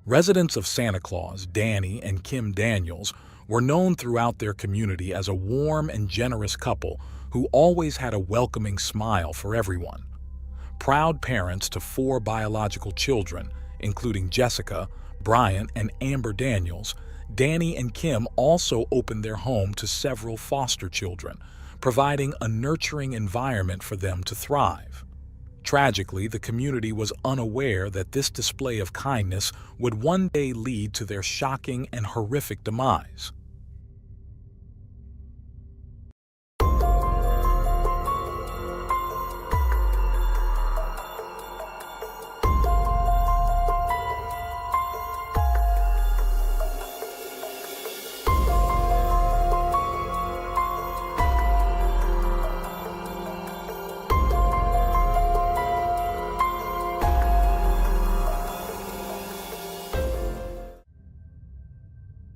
Residents of Santa Claus, Danny and Kim Daniels, were known throughout their community as a warm and generous couple who always had a welcoming smile for everyone. Proud parents to four biological children, including Jessica, Bryant, and Amber Daniels, Danny and Kim also opened their home to several foster children, providing a nurturing environment for them to thrive. Tragically, the community was unaware that this display of kindness would one day lead to their shocking and horrific demise.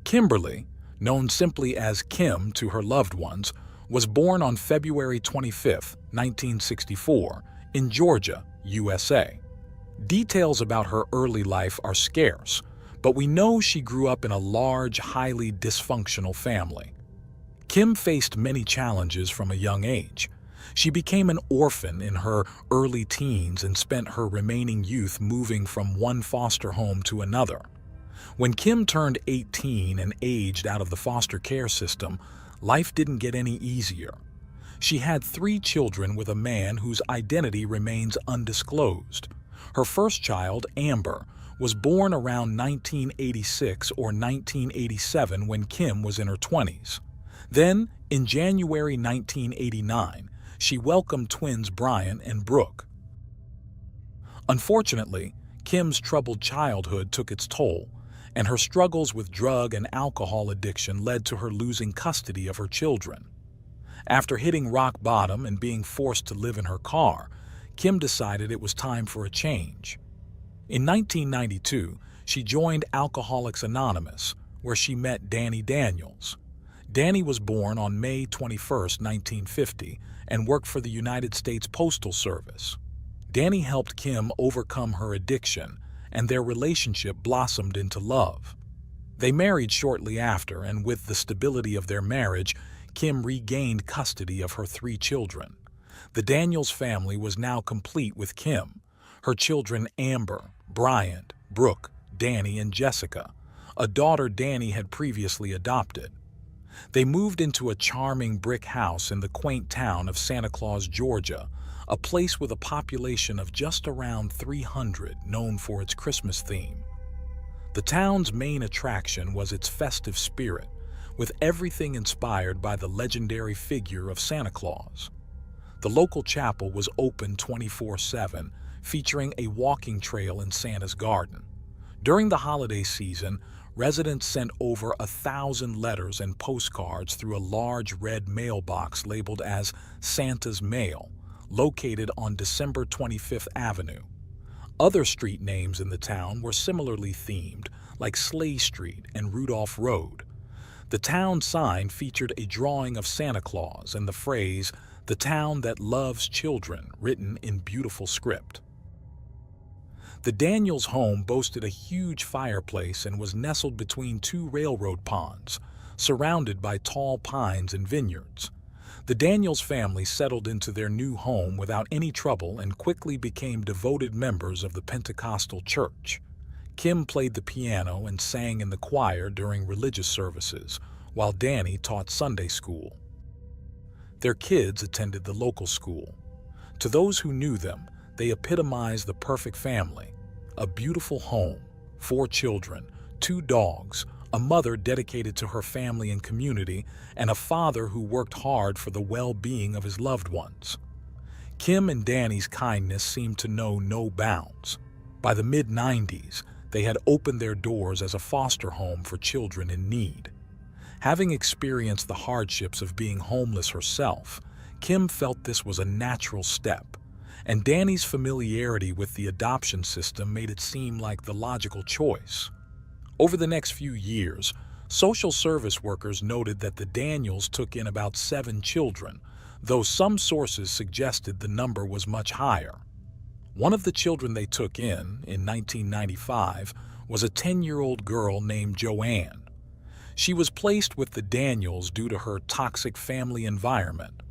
Kimberly, known simply as Kim to her loved ones, was born on February 25, 1964, in Georgia, USA. Details about her early life are scarce, but we know she grew up in a large, highly dysfunctional family. Kim faced many challenges from a young age. She became an orphan in her early teens and spent her remaining youth moving from one foster home to another. When Kim turned 18 and aged out of the foster care system, life didn't get any easier. She had 3 children with a man whose identity remains undisclosed. Her first child, Amber, was born around 1986 or 1987 when Kim was in her 20s. Then, in January 1989, she welcomed twins Bryant and Brooke. Unfortunately, Kim's troubled childhood took its toll, and her struggles with drug and alcohol addiction led to her losing custody of her children. After hitting rock bottom and being forced to live in her car, Kim decided it was time for a change. In 1992, she joined Alcoholics Anonymous, where she met Danny Daniels. Danny was born on May 21, 1950, and worked for the United States Postal Service. Danny helped Kim overcome her addiction, and their relationship blossomed into love. They married shortly after, and with the stability of their marriage, Kim regained custody of her 3 children. The Daniels family was now complete with Kim, her children Amber, Bryant, Brooke, Danny, and Jessica, a daughter Danny had previously adopted. They moved into a charming brick house in the quaint town of Santa Claus, Georgia, a place with a population of just around 300 known for its Christmas theme. The town's main attraction was its festive spirit, with everything inspired by the legendary figure of Santa Claus. The local chapel was open 24/7, featuring a walking trail in Santa's garden. During the holiday season, residents sent over 1,000 letters and postcards through a large red mailbox labeled as Santa's Mail, located on December 25th Avenue. Other street names in the town were similarly themed, like Slay Street and Rudolph Road. The town sign featured a drawing of Santa Claus and the phrase, "The town that loves children," written in beautiful script. The Daniels home boasted a huge fireplace and was nestled between 2 railroad ponds, surrounded by tall pines and vineyards. The Daniels family settled into their new home without any trouble and quickly became devoted members of the Pentecostal church. Kim played the piano and sang in the choir during religious services, while Danny taught Sunday school. Their kids attended the local school. To those who knew them, they epitomized the perfect family: a beautiful home, 4 children, 2 dogs, a mother dedicated to her family and community, and a father who worked hard for the well-being of his loved ones. Kim and Danny's kindness seemed to know no bounds. By the mid-90s, they had opened their doors as a foster home for children in need. Having experienced the hardships of being homeless herself, Kim felt this was a natural step, and Danny's familiarity with the adoption system made it seem like the logical choice. Over the next few years, social service workers noted that the Daniels took in about 7 children, though some sources suggested the number was much higher. One of the children they took in 1995, was a 10-year-old girl named Joanne. She was placed with the Daniels due to her toxic family environment.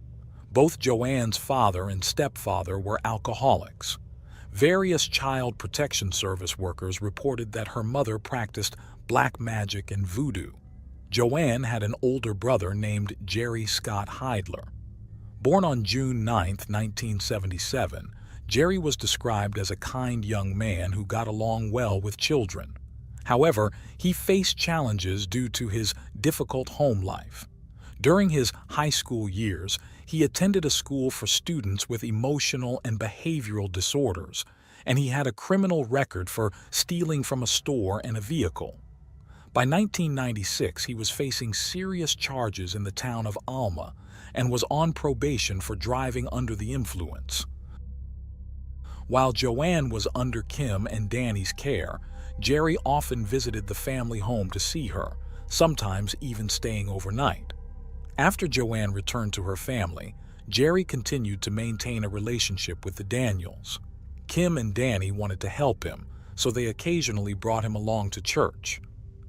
Both Joanne's father and stepfather were alcoholics. Various child protection service workers reported that her mother practiced black magic and voodoo. Joanne had an older brother named Jerry Scott Heidler. Born on June 9, 1977, Jerry was described as a kind young man who got along well with children. However, he faced challenges due to his difficult home life. During his high school years, he attended a school for students with emotional and behavioral disorders, and he had a criminal record for stealing from a store and a vehicle. By 1996, he was facing serious charges in the town of Alma and was on probation for driving under the influence. While Joanne was under Kim and Danny's care, Jerry often visited the family home to see her, sometimes even staying overnight. After Joanne returned to her family, Jerry continued to maintain a relationship with the Daniels. Kim and Danny wanted to help him, so they occasionally brought him along to church.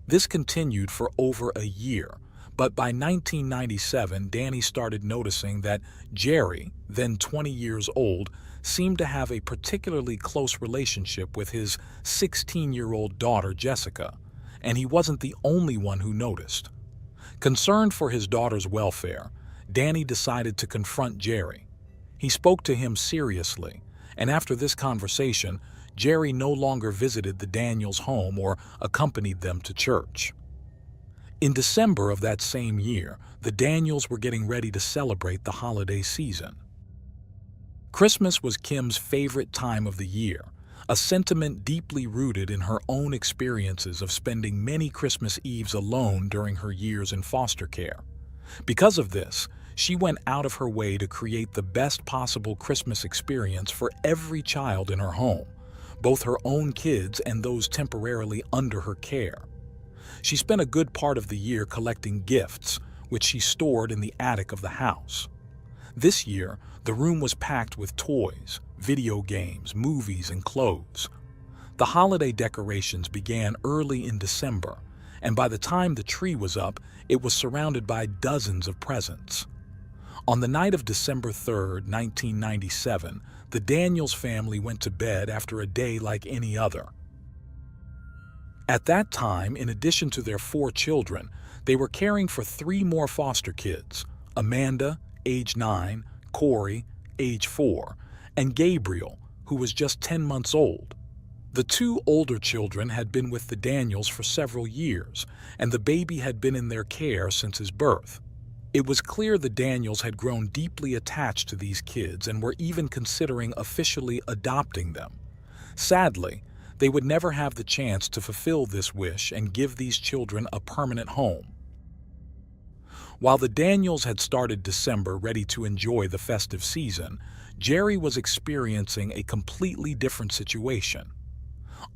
This continued for over a year, but by 1997, Danny started noticing that Jerry, then 20 years old, seemed to have a particularly close relationship with his 16-year-old daughter Jessica, and he wasn't the only one who noticed. Concerned for his daughter's welfare, Danny decided to confront Jerry. He spoke to him seriously, and after this conversation, Jerry no longer visited the Daniels' home or accompanied them to church. In December of that same year, the Daniels were getting ready to celebrate the holiday season. Christmas was Kim's favorite time of the year, a sentiment deeply rooted in her own experiences of spending many Christmas Eves alone during her years in foster care. Because of this, she went out of her way to create the best possible Christmas experience for every child in her home, both her own kids and those temporarily under her care. She spent a good part of the year collecting gifts, which she stored in the attic of the house. This year, the room was packed with toys, video games, movies, and clothes. The holiday decorations began early in December, and by the time the tree was up, it was surrounded by dozens of presents. On the night of December 3, 1997, the Daniels family went to bed after a day like any other. At that time, in addition to their 4 children, they were caring for 3 more foster kids: Amanda, age 9, Corey, age 4, and Gabriel, who was just 10 months old. The 2 older children had been with the Daniels for several years, and the baby had been in their care since his birth. It was clear the Daniels had grown deeply attached to these kids and were even considering officially adopting them. Sadly, they would never have the chance to fulfill this wish and give these children a permanent home. While the Daniels had started December ready to enjoy the festive season, Jerry was experiencing a completely different situation.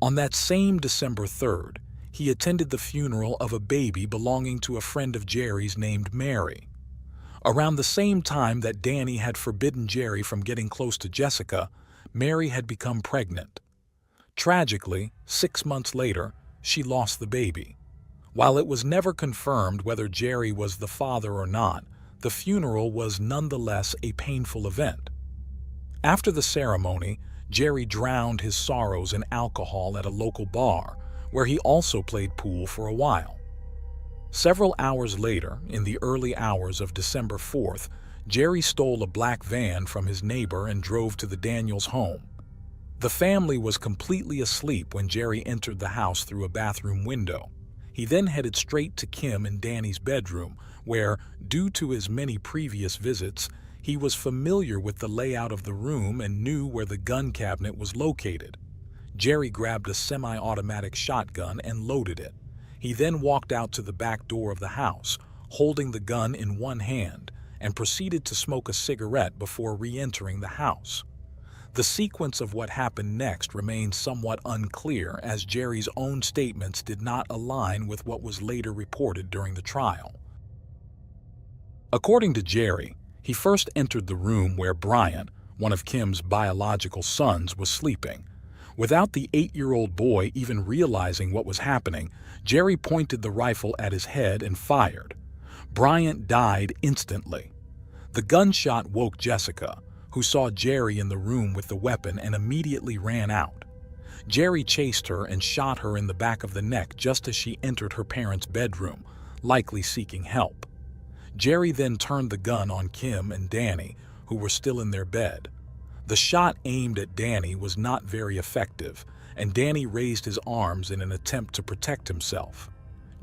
On that same December 3rd, he attended the funeral of a baby belonging to a friend of Jerry's named Mary. Around the same time that Danny had forbidden Jerry from getting close to Jessica, Mary had become pregnant. Tragically, 6 months later, she lost the baby. While it was never confirmed whether Jerry was the father or not, the funeral was nonetheless a painful event. After the ceremony, Jerry drowned his sorrows in alcohol at a local bar, where he also played pool for a while. Several hours later, in the early hours of December 4th, Jerry stole a black van from his neighbor and drove to the Daniels' home. The family was completely asleep when Jerry entered the house through a bathroom window. He then headed straight to Kim and Danny's bedroom, where, due to his many previous visits, he was familiar with the layout of the room and knew where the gun cabinet was located. Jerry grabbed a semi-automatic shotgun and loaded it. He then walked out to the back door of the house, holding the gun in one hand, and proceeded to smoke a cigarette before re-entering the house. The sequence of what happened next remains somewhat unclear, as Jerry's own statements did not align with what was later reported during the trial. According to Jerry, he first entered the room where Brian, one of Kim's biological sons, was sleeping. Without the 8-year-old boy even realizing what was happening, Jerry pointed the rifle at his head and fired. Bryant died instantly. The gunshot woke Jessica, who saw Jerry in the room with the weapon and immediately ran out. Jerry chased her and shot her in the back of the neck just as she entered her parents' bedroom, likely seeking help. Jerry then turned the gun on Kim and Danny, who were still in their bed. The shot aimed at Danny was not very effective, and Danny raised his arms in an attempt to protect himself.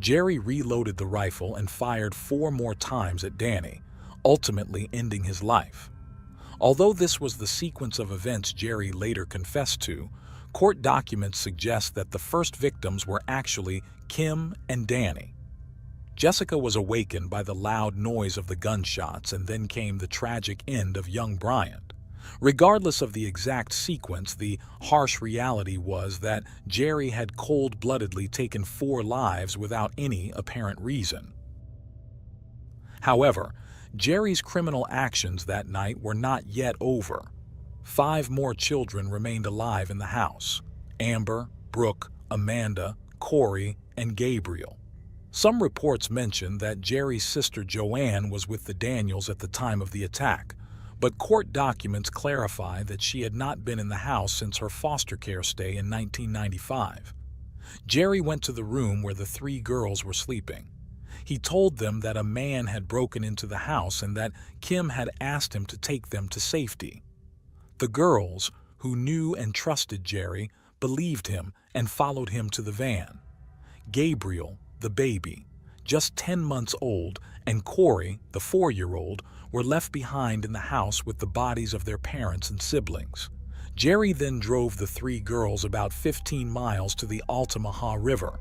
Jerry reloaded the rifle and fired 4 more times at Danny, ultimately ending his life. Although this was the sequence of events Jerry later confessed to, court documents suggest that the first victims were actually Kim and Danny. Jessica was awakened by the loud noise of the gunshots, and then came the tragic end of young Bryant. Regardless of the exact sequence, the harsh reality was that Jerry had cold-bloodedly taken 4 lives without any apparent reason. However, Jerry's criminal actions that night were not yet over. 5 more children remained alive in the house: Amber, Brooke, Amanda, Corey, and Gabriel. Some reports mention that Jerry's sister Joanne was with the Daniels at the time of the attack, but court documents clarify that she had not been in the house since her foster care stay in 1995. Jerry went to the room where the 3 girls were sleeping. He told them that a man had broken into the house and that Kim had asked him to take them to safety. The girls, who knew and trusted Jerry, believed him and followed him to the van. Gabriel, the baby, just 10 months old, and Corey, the 4-year-old, were left behind in the house with the bodies of their parents and siblings. Jerry then drove the 3 girls about 15 miles to the Altamaha River.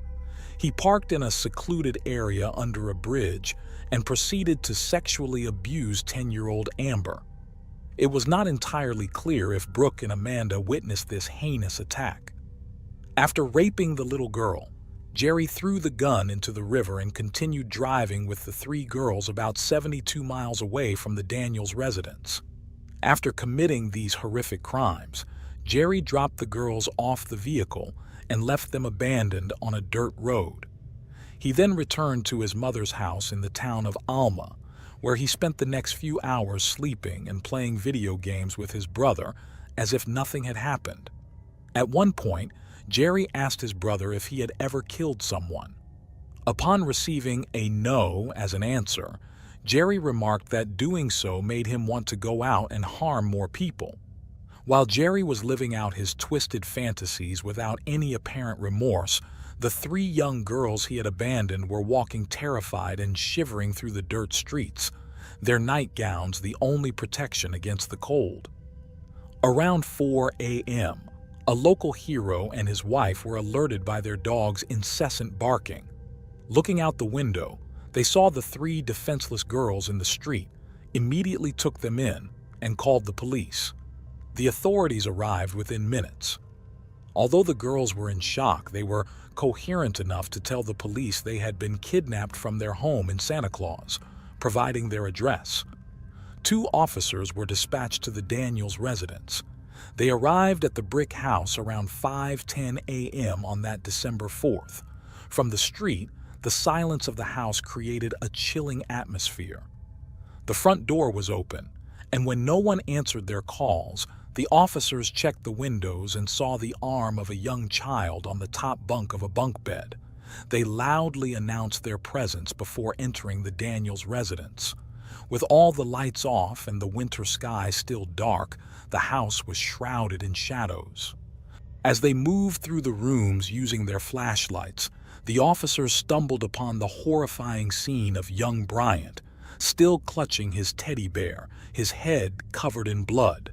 He parked in a secluded area under a bridge and proceeded to sexually abuse 10-year-old Amber. It was not entirely clear if Brooke and Amanda witnessed this heinous attack. After raping the little girl, Jerry threw the gun into the river and continued driving with the 3 girls about 72 miles away from the Daniels residence. After committing these horrific crimes, Jerry dropped the girls off the vehicle and left them abandoned on a dirt road. He then returned to his mother's house in the town of Alma, where he spent the next few hours sleeping and playing video games with his brother as if nothing had happened. At one point, Jerry asked his brother if he had ever killed someone. Upon receiving a no as an answer, Jerry remarked that doing so made him want to go out and harm more people. While Jerry was living out his twisted fantasies without any apparent remorse, the 3 young girls he had abandoned were walking terrified and shivering through the dirt streets, their nightgowns the only protection against the cold. Around 4 a.m., a local hero and his wife were alerted by their dog's incessant barking. Looking out the window, they saw the 3 defenseless girls in the street, immediately took them in, and called the police. The authorities arrived within minutes. Although the girls were in shock, they were coherent enough to tell the police they had been kidnapped from their home in Santa Claus, providing their address. 2 officers were dispatched to the Daniels residence. They arrived at the brick house around 5:10 a.m. on that December 4th. From the street, the silence of the house created a chilling atmosphere. The front door was open, and when no one answered their calls, the officers checked the windows and saw the arm of a young child on the top bunk of a bunk bed. They loudly announced their presence before entering the Daniels residence. With all the lights off and the winter sky still dark, the house was shrouded in shadows. As they moved through the rooms using their flashlights, the officers stumbled upon the horrifying scene of young Bryant, still clutching his teddy bear, his head covered in blood.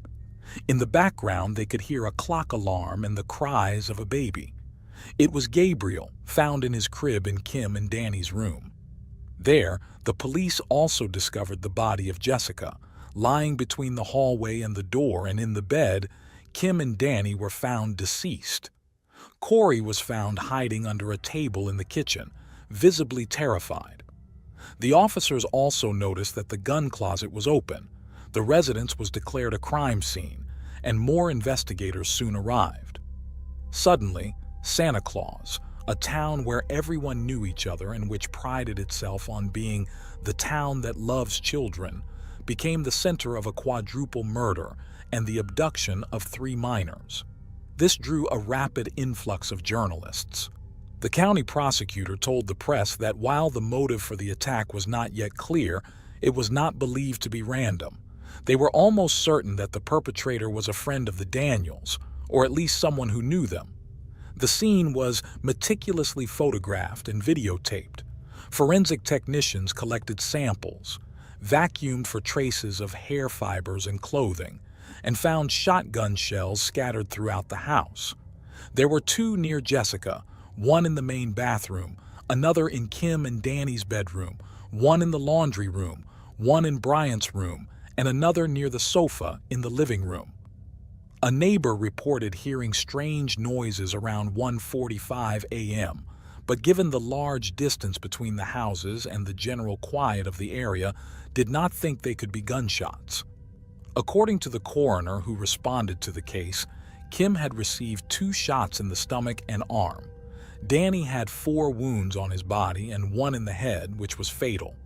In the background, they could hear a clock alarm and the cries of a baby. It was Gabriel, found in his crib in Kim and Danny's room. There, the police also discovered the body of Jessica, lying between the hallway and the door, and in the bed, Kim and Danny were found deceased. Corey was found hiding under a table in the kitchen, visibly terrified. The officers also noticed that the gun closet was open. The residence was declared a crime scene, and more investigators soon arrived. Suddenly, Santa Claus, a town where everyone knew each other and which prided itself on being the town that loves children, became the center of a quadruple murder and the abduction of 3 minors. This drew a rapid influx of journalists. The county prosecutor told the press that while the motive for the attack was not yet clear, it was not believed to be random. They were almost certain that the perpetrator was a friend of the Daniels, or at least someone who knew them. The scene was meticulously photographed and videotaped. Forensic technicians collected samples, vacuumed for traces of hair fibers and clothing, and found shotgun shells scattered throughout the house. There were 2 near Jessica, one in the main bathroom, another in Kim and Danny's bedroom, one in the laundry room, one in Bryant's room, and another near the sofa in the living room. A neighbor reported hearing strange noises around 1:45 a.m., but given the large distance between the houses and the general quiet of the area, did not think they could be gunshots. According to the coroner who responded to the case, Kim had received 2 shots in the stomach and arm. Danny had 4 wounds on his body and 1 in the head, which was fatal.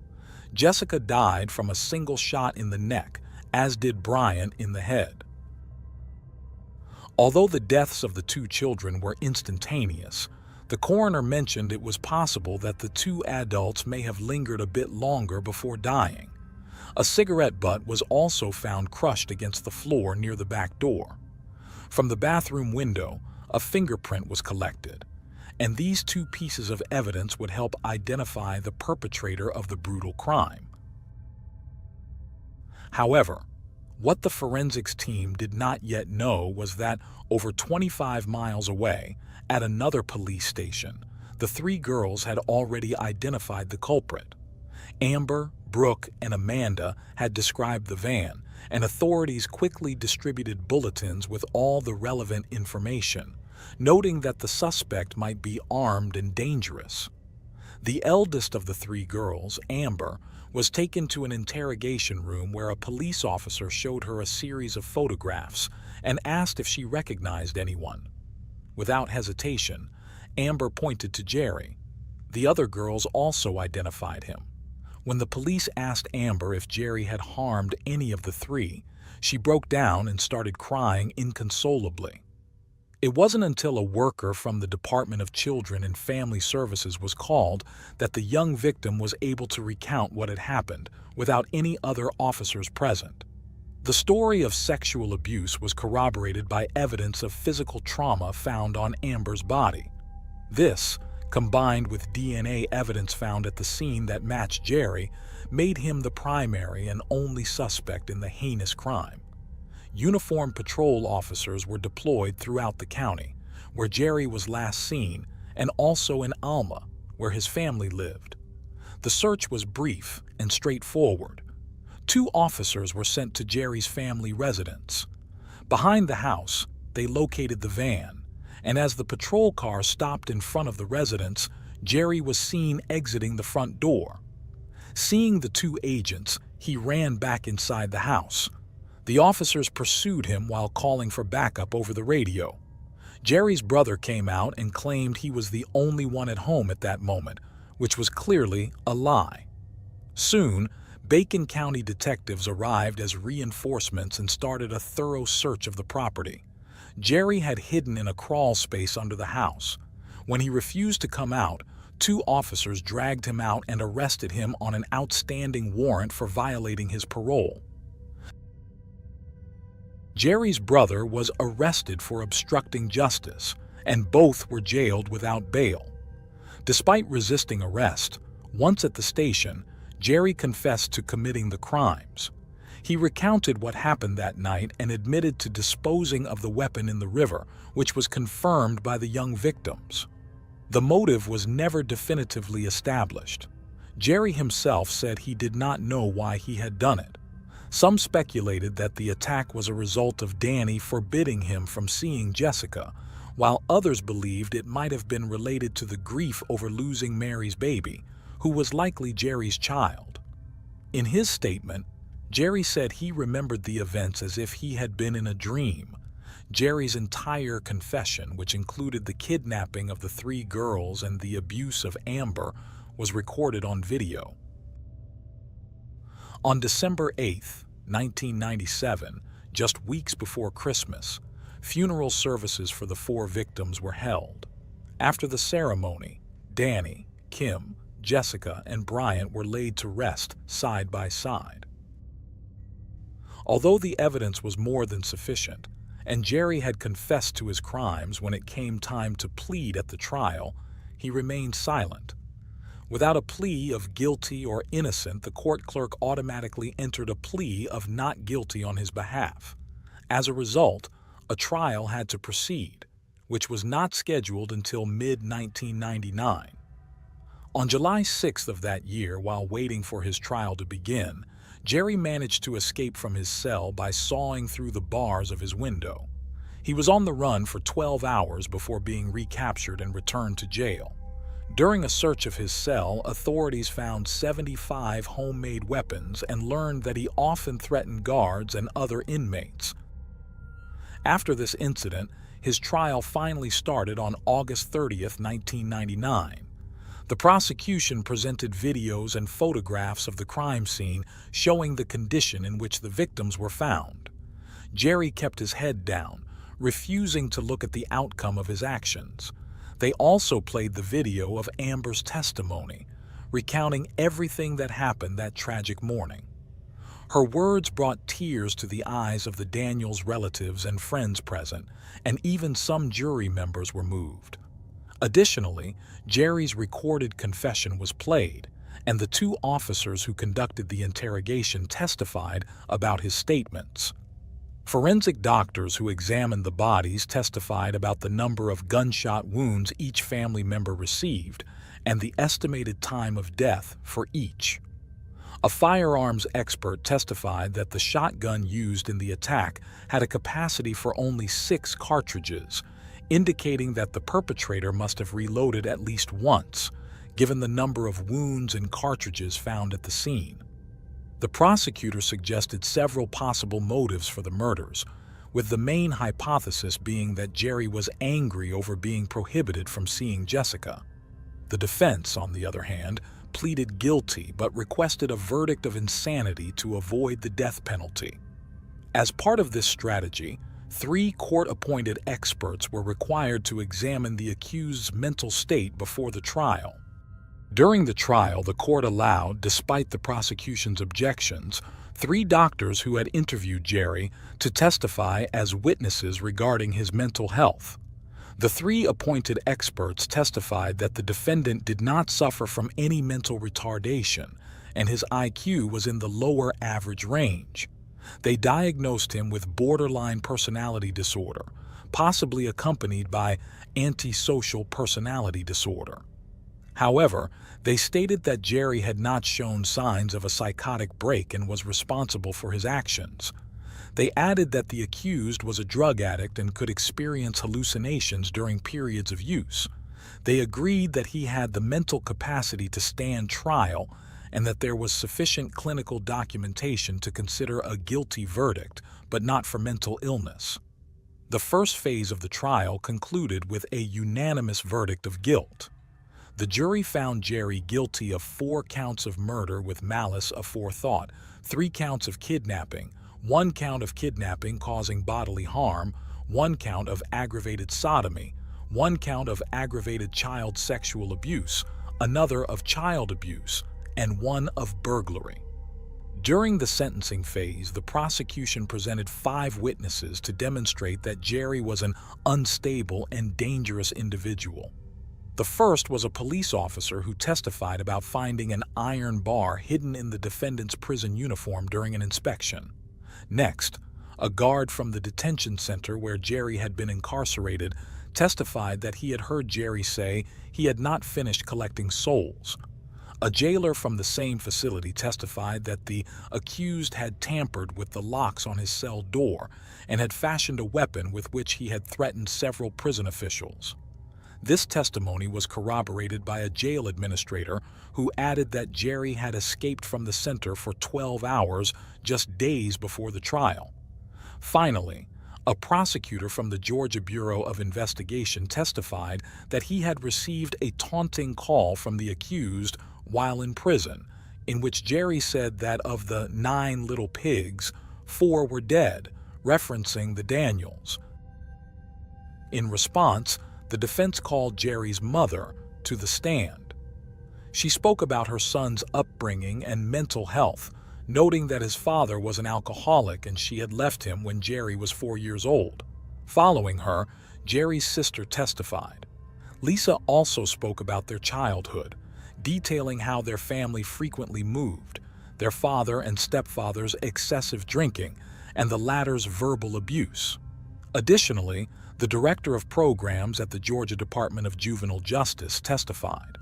Jessica died from a single shot in the neck, as did Bryant in the head. Although the deaths of the 2 children were instantaneous, the coroner mentioned it was possible that the 2 adults may have lingered a bit longer before dying. A cigarette butt was also found crushed against the floor near the back door. From the bathroom window, a fingerprint was collected, and these 2 pieces of evidence would help identify the perpetrator of the brutal crime. However, what the forensics team did not yet know was that over 25 miles away, at another police station, the 3 girls had already identified the culprit. Amber, Brooke, and Amanda had described the van, and authorities quickly distributed bulletins with all the relevant information, noting that the suspect might be armed and dangerous. The eldest of the 3 girls, Amber, was taken to an interrogation room where a police officer showed her a series of photographs and asked if she recognized anyone. Without hesitation, Amber pointed to Jerry. The other girls also identified him. When the police asked Amber if Jerry had harmed any of the 3, she broke down and started crying inconsolably. It wasn't until a worker from the Department of Children and Family Services was called that the young victim was able to recount what had happened without any other officers present. The story of sexual abuse was corroborated by evidence of physical trauma found on Amber's body. This, combined with DNA evidence found at the scene that matched Jerry, made him the primary and only suspect in the heinous crime. Uniformed patrol officers were deployed throughout the county, where Jerry was last seen, and also in Alma, where his family lived. The search was brief and straightforward. 2 officers were sent to Jerry's family residence. Behind the house, they located the van, and as the patrol car stopped in front of the residence, Jerry was seen exiting the front door. Seeing the 2 agents, he ran back inside the house. The officers pursued him while calling for backup over the radio. Jerry's brother came out and claimed he was the only one at home at that moment, which was clearly a lie. Soon, Bacon County detectives arrived as reinforcements and started a thorough search of the property. Jerry had hidden in a crawl space under the house. When he refused to come out, 2 officers dragged him out and arrested him on an outstanding warrant for violating his parole. Jerry's brother was arrested for obstructing justice, and both were jailed without bail. Despite resisting arrest, once at the station, Jerry confessed to committing the crimes. He recounted what happened that night and admitted to disposing of the weapon in the river, which was confirmed by the young victims. The motive was never definitively established. Jerry himself said he did not know why he had done it. Some speculated that the attack was a result of Danny forbidding him from seeing Jessica, while others believed it might have been related to the grief over losing Mary's baby, who was likely Jerry's child. In his statement, Jerry said he remembered the events as if he had been in a dream. Jerry's entire confession, which included the kidnapping of the 3 girls and the abuse of Amber, was recorded on video. On December 8, 1997, just weeks before Christmas, funeral services for the 4 victims were held. After the ceremony, Danny, Kim, Jessica, and Bryant were laid to rest side by side. Although the evidence was more than sufficient, and Jerry had confessed to his crimes when it came time to plead at the trial, he remained silent. Without a plea of guilty or innocent, the court clerk automatically entered a plea of not guilty on his behalf. As a result, a trial had to proceed, which was not scheduled until mid-1999. On July 6th of that year, while waiting for his trial to begin, Jerry managed to escape from his cell by sawing through the bars of his window. He was on the run for 12 hours before being recaptured and returned to jail. During a search of his cell, authorities found 75 homemade weapons and learned that he often threatened guards and other inmates. After this incident, his trial finally started on August 30th, 1999. The prosecution presented videos and photographs of the crime scene showing the condition in which the victims were found. Jerry kept his head down, refusing to look at the outcome of his actions. They also played the video of Amber's testimony, recounting everything that happened that tragic morning. Her words brought tears to the eyes of the Daniels' relatives and friends present, and even some jury members were moved. Additionally, Jerry's recorded confession was played, and the 2 officers who conducted the interrogation testified about his statements. Forensic doctors who examined the bodies testified about the number of gunshot wounds each family member received and the estimated time of death for each. A firearms expert testified that the shotgun used in the attack had a capacity for only 6 cartridges, indicating that the perpetrator must have reloaded at least once, given the number of wounds and cartridges found at the scene. The prosecutor suggested several possible motives for the murders, with the main hypothesis being that Jerry was angry over being prohibited from seeing Jessica. The defense, on the other hand, pleaded guilty but requested a verdict of insanity to avoid the death penalty. As part of this strategy, 3 court-appointed experts were required to examine the accused's mental state before the trial. During the trial, the court allowed, despite the prosecution's objections, 3 doctors who had interviewed Jerry to testify as witnesses regarding his mental health. The 3 appointed experts testified that the defendant did not suffer from any mental retardation, and his IQ was in the lower average range. They diagnosed him with borderline personality disorder, possibly accompanied by antisocial personality disorder. However, they stated that Jerry had not shown signs of a psychotic break and was responsible for his actions. They added that the accused was a drug addict and could experience hallucinations during periods of use. They agreed that he had the mental capacity to stand trial and that there was sufficient clinical documentation to consider a guilty verdict, but not for mental illness. The first phase of the trial concluded with a unanimous verdict of guilt. The jury found Jerry guilty of 4 counts of murder with malice aforethought, 3 counts of kidnapping, 1 count of kidnapping causing bodily harm, 1 count of aggravated sodomy, 1 count of aggravated child sexual abuse, another of child abuse, and 1 of burglary. During the sentencing phase, the prosecution presented 5 witnesses to demonstrate that Jerry was an unstable and dangerous individual. The first was a police officer who testified about finding an iron bar hidden in the defendant's prison uniform during an inspection. Next, a guard from the detention center where Jerry had been incarcerated testified that he had heard Jerry say he had not finished collecting souls. A jailer from the same facility testified that the accused had tampered with the locks on his cell door and had fashioned a weapon with which he had threatened several prison officials. This testimony was corroborated by a jail administrator who added that Jerry had escaped from the center for 12 hours just days before the trial. Finally, A prosecutor from the Georgia Bureau of Investigation testified that he had received a taunting call from the accused while in prison, in which Jerry said that of the 9 little pigs, 4 were dead, referencing the Daniels. In response, the defense called Jerry's mother to the stand. She spoke about her son's upbringing and mental health, noting that his father was an alcoholic and she had left him when Jerry was 4 years old. Following her, Jerry's sister testified. Lisa also spoke about their childhood, detailing how their family frequently moved, their father and stepfather's excessive drinking, and the latter's verbal abuse. Additionally, the director of programs at the Georgia Department of Juvenile Justice testified.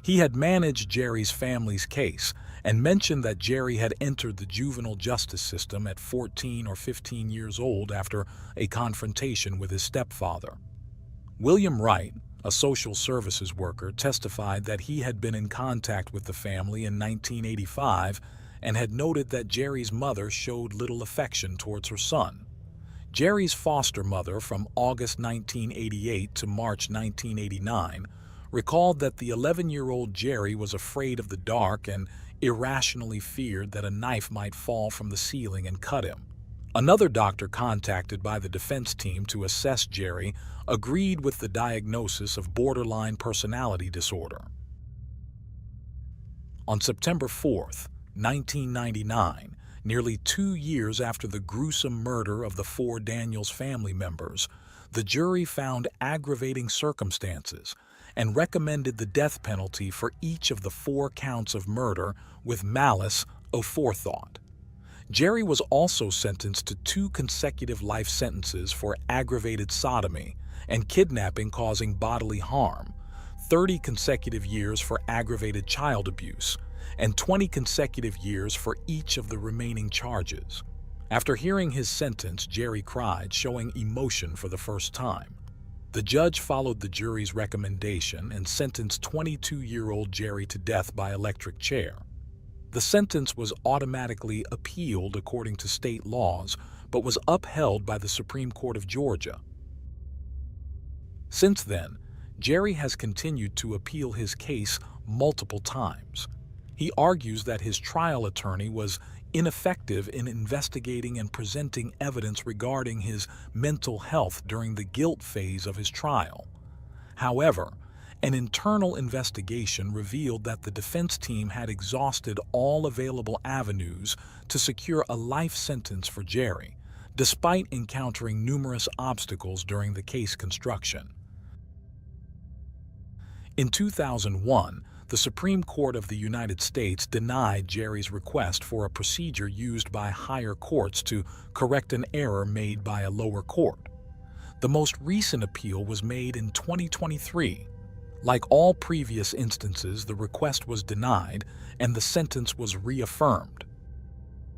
He had managed Jerry's family's case and mentioned that Jerry had entered the juvenile justice system at 14 or 15 years old after a confrontation with his stepfather. William Wright, a social services worker, testified that he had been in contact with the family in 1985 and had noted that Jerry's mother showed little affection towards her son. Jerry's foster mother from August 1988 to March 1989 recalled that the 11-year-old Jerry was afraid of the dark and irrationally feared that a knife might fall from the ceiling and cut him. Another doctor contacted by the defense team to assess Jerry agreed with the diagnosis of borderline personality disorder. On September 4, 1999, nearly 2 years after the gruesome murder of the 4 Daniels family members, the jury found aggravating circumstances and recommended the death penalty for each of the 4 counts of murder with malice aforethought. Jerry was also sentenced to 2 consecutive life sentences for aggravated sodomy and kidnapping causing bodily harm, 30 consecutive years for aggravated child abuse, and 20 consecutive years for each of the remaining charges. After hearing his sentence, Jerry cried, showing emotion for the first time. The judge followed the jury's recommendation and sentenced 22-year-old Jerry to death by electric chair. The sentence was automatically appealed according to state laws, but was upheld by the Supreme Court of Georgia. Since then, Jerry has continued to appeal his case multiple times. He argues that his trial attorney was ineffective in investigating and presenting evidence regarding his mental health during the guilt phase of his trial. However, an internal investigation revealed that the defense team had exhausted all available avenues to secure a life sentence for Jerry, despite encountering numerous obstacles during the case construction. In 2001, the Supreme Court of the United States denied Jerry's request for a procedure used by higher courts to correct an error made by a lower court. The most recent appeal was made in 2023. Like all previous instances, the request was denied and the sentence was reaffirmed.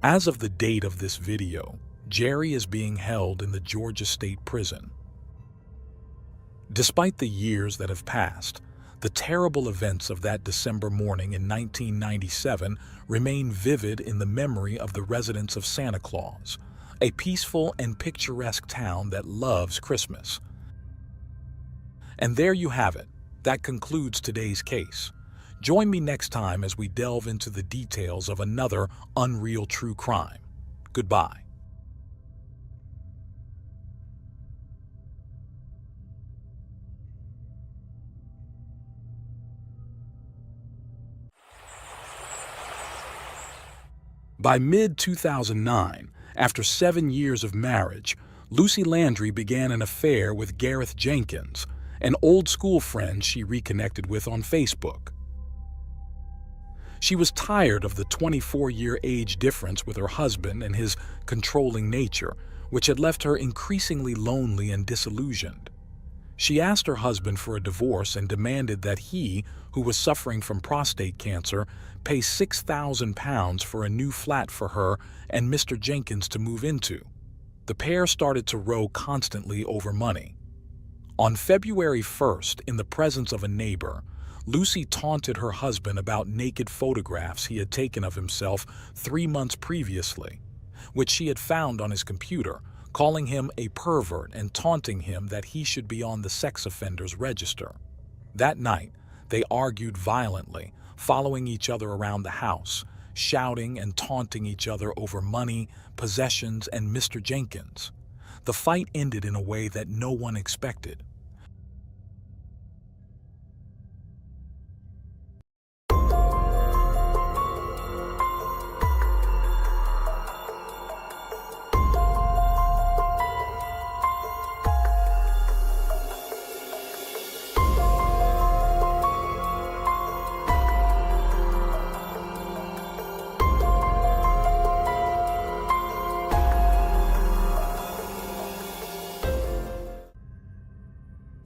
As of the date of this video, Jerry is being held in the Georgia State Prison. Despite the years that have passed, the terrible events of that December morning in 1997 remain vivid in the memory of the residents of Santa Claus, a peaceful and picturesque town that loves Christmas. And there you have it. That concludes today's case. Join me next time as we delve into the details of another unreal true crime. Goodbye. By mid-2009, after 7 years of marriage, Lucy Landry began an affair with Gareth Jenkins, an old school friend she reconnected with on Facebook. She was tired of the 24-year age difference with her husband and his controlling nature, which had left her increasingly lonely and disillusioned. She asked her husband for a divorce and demanded that he, who was suffering from prostate cancer, pay £6,000 for a new flat for her and Mr. Jenkins to move into. The pair started to row constantly over money. On February 1st, in the presence of a neighbor, Lucy taunted her husband about naked photographs he had taken of himself 3 months previously, which she had found on his computer, calling him a pervert and taunting him that he should be on the sex offenders register. That night, they argued violently, following each other around the house, shouting and taunting each other over money, possessions, and Mr. Jenkins. The fight ended in a way that no one expected.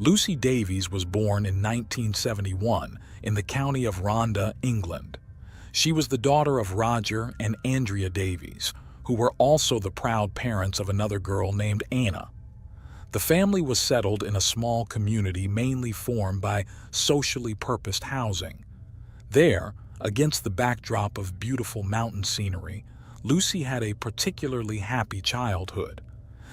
Lucy Davies was born in 1971 in the county of Rhondda, England. She was the daughter of Roger and Andrea Davies, who were also the proud parents of another girl named Anna. The family was settled in a small community mainly formed by socially purposed housing. There, against the backdrop of beautiful mountain scenery, Lucy had a particularly happy childhood.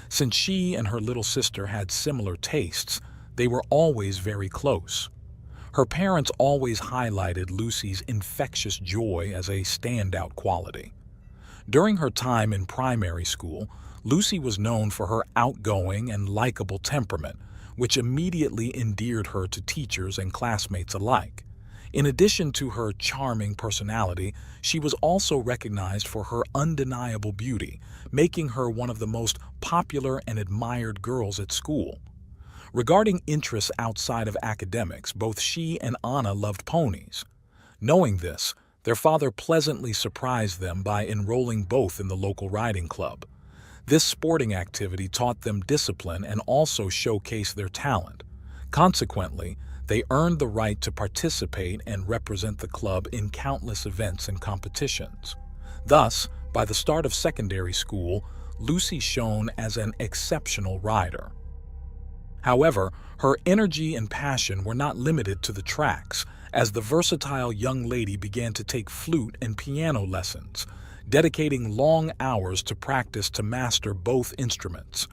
Since she and her little sister had similar tastes, they were always very close. Her parents always highlighted Lucy's infectious joy as a standout quality. During her time in primary school, Lucy was known for her outgoing and likable temperament, which immediately endeared her to teachers and classmates alike. In addition to her charming personality, she was also recognized for her undeniable beauty, making her one of the most popular and admired girls at school. Regarding interests outside of academics, both she and Anna loved ponies. Knowing this, their father pleasantly surprised them by enrolling both in the local riding club. This sporting activity taught them discipline and also showcased their talent. Consequently, they earned the right to participate and represent the club in countless events and competitions. Thus, by the start of secondary school, Lucy shone as an exceptional rider. However, her energy and passion were not limited to the tracks, as the versatile young lady began to take flute and piano lessons, dedicating long hours to practice to master both instruments.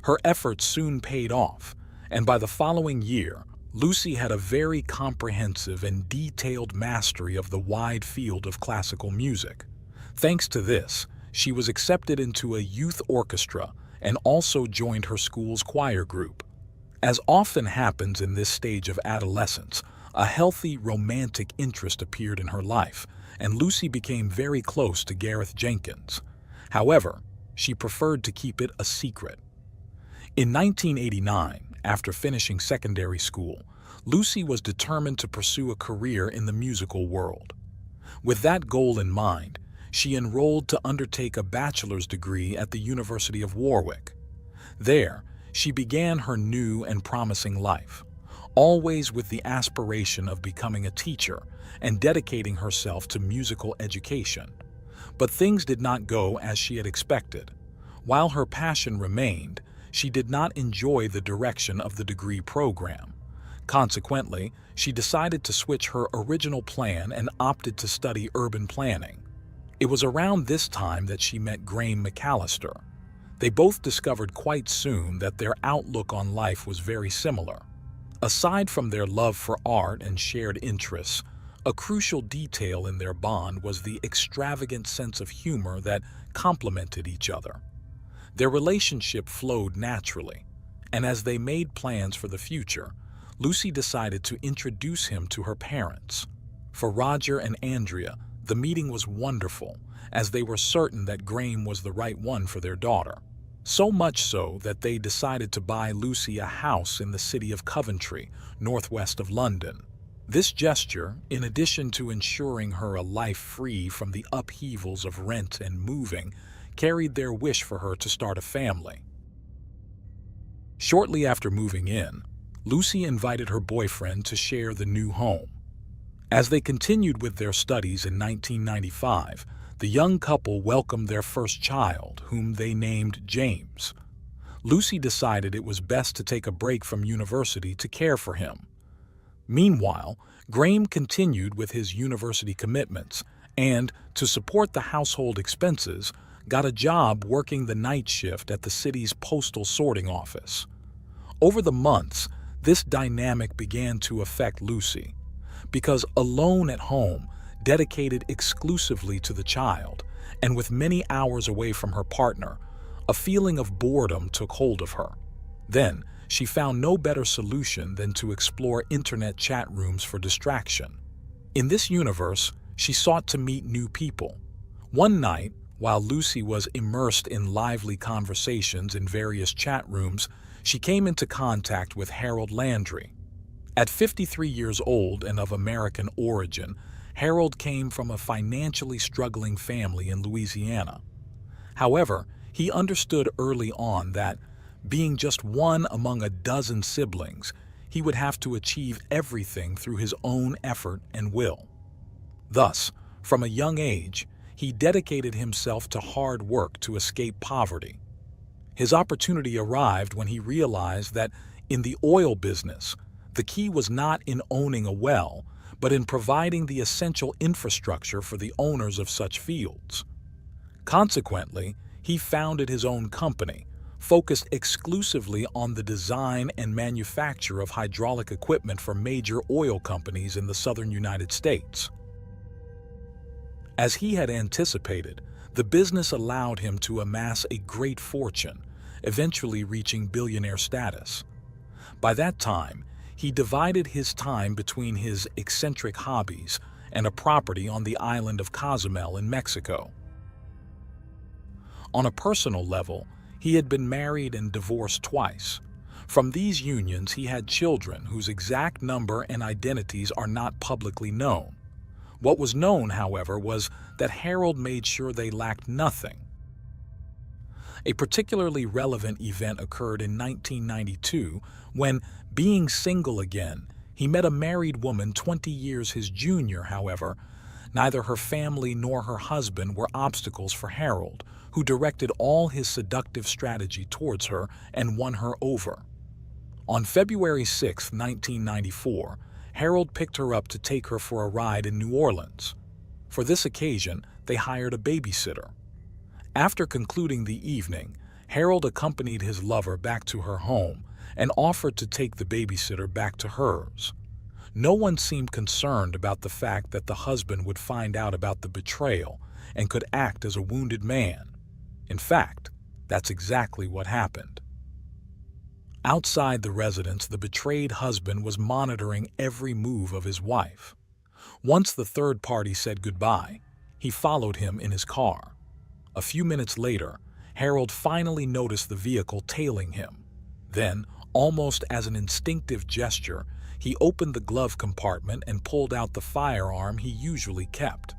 Her efforts soon paid off, and by the following year, Lucy had a very comprehensive and detailed mastery of the wide field of classical music. Thanks to this, she was accepted into a youth orchestra and also joined her school's choir group. As often happens in this stage of adolescence, a healthy romantic interest appeared in her life, and Lucy became very close to Gareth Jenkins. However, she preferred to keep it a secret. In 1989, after finishing secondary school, Lucy was determined to pursue a career in the musical world. With that goal in mind, she enrolled to undertake a bachelor's degree at the University of Warwick. There, she began her new and promising life, always with the aspiration of becoming a teacher and dedicating herself to musical education. But things did not go as she had expected. While her passion remained, she did not enjoy the direction of the degree program. Consequently, she decided to switch her original plan and opted to study urban planning. It was around this time that she met Graham McAllister. They both discovered quite soon that their outlook on life was very similar. Aside from their love for art and shared interests, a crucial detail in their bond was the extravagant sense of humor that complemented each other. Their relationship flowed naturally, and as they made plans for the future, Lucy decided to introduce him to her parents. For Roger and Andrea, the meeting was wonderful, as they were certain that Graham was the right one for their daughter. So much so that they decided to buy Lucy a house in the city of Coventry, northwest of London. This gesture, in addition to ensuring her a life free from the upheavals of rent and moving, carried their wish for her to start a family. Shortly after moving in, Lucy invited her boyfriend to share the new home. As they continued with their studies in 1995, the young couple welcomed their first child, whom they named James. Lucy decided it was best to take a break from university to care for him. Meanwhile, Graham continued with his university commitments, and, to support the household expenses, got a job working the night shift at the city's postal sorting office. Over the months, this dynamic began to affect Lucy, because alone at home, dedicated exclusively to the child, and with many hours away from her partner, a feeling of boredom took hold of her. Then, she found no better solution than to explore internet chat rooms for distraction. In this universe, she sought to meet new people. One night, while Lucy was immersed in lively conversations in various chat rooms, she came into contact with Harold Landry. At 53 years old and of American origin, Harold came from a financially struggling family in Louisiana. However, he understood early on that, being just one among a dozen siblings, he would have to achieve everything through his own effort and will. Thus, from a young age, he dedicated himself to hard work to escape poverty. His opportunity arrived when he realized that in the oil business, the key was not in owning a well, but in providing the essential infrastructure for the owners of such fields. Consequently, he founded his own company, focused exclusively on the design and manufacture of hydraulic equipment for major oil companies in the southern United States. As he had anticipated, the business allowed him to amass a great fortune, eventually reaching billionaire status. By that time, he divided his time between his eccentric hobbies and a property on the island of Cozumel in Mexico. On a personal level, he had been married and divorced twice. From these unions, he had children whose exact number and identities are not publicly known. What was known, however, was that Harold made sure they lacked nothing. A particularly relevant event occurred in 1992 when, being single again, he met a married woman 20 years his junior. However, neither her family nor her husband were obstacles for Harold, who directed all his seductive strategy towards her and won her over. On February 6, 1994, Harold picked her up to take her for a ride in New Orleans. For this occasion, they hired a babysitter. After concluding the evening, Harold accompanied his lover back to her home and offered to take the babysitter back to hers. No one seemed concerned about the fact that the husband would find out about the betrayal and could act as a wounded man. In fact, that's exactly what happened. Outside the residence, the betrayed husband was monitoring every move of his wife. Once the third party said goodbye, he followed him in his car. A few minutes later, Harold finally noticed the vehicle tailing him. Then, almost as an instinctive gesture, he opened the glove compartment and pulled out the firearm he usually kept.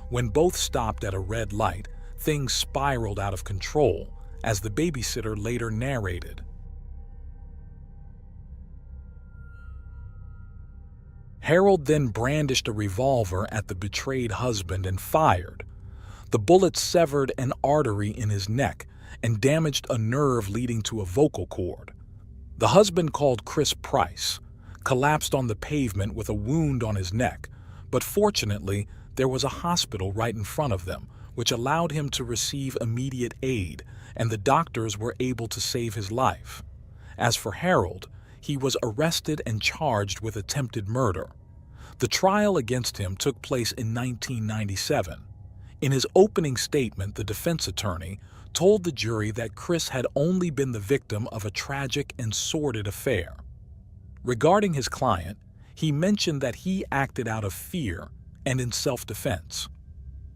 When both stopped at a red light, things spiraled out of control, as the babysitter later narrated. Harold then brandished a revolver at the betrayed husband and fired. The bullet severed an artery in his neck and damaged a nerve leading to a vocal cord. The husband, called Chris Price, collapsed on the pavement with a wound on his neck, but fortunately, there was a hospital right in front of them, which allowed him to receive immediate aid, and the doctors were able to save his life. As for Harold, he was arrested and charged with attempted murder. The trial against him took place in 1997. In his opening statement, the defense attorney told the jury that Chris had only been the victim of a tragic and sordid affair. Regarding his client, he mentioned that he acted out of fear and in self-defense.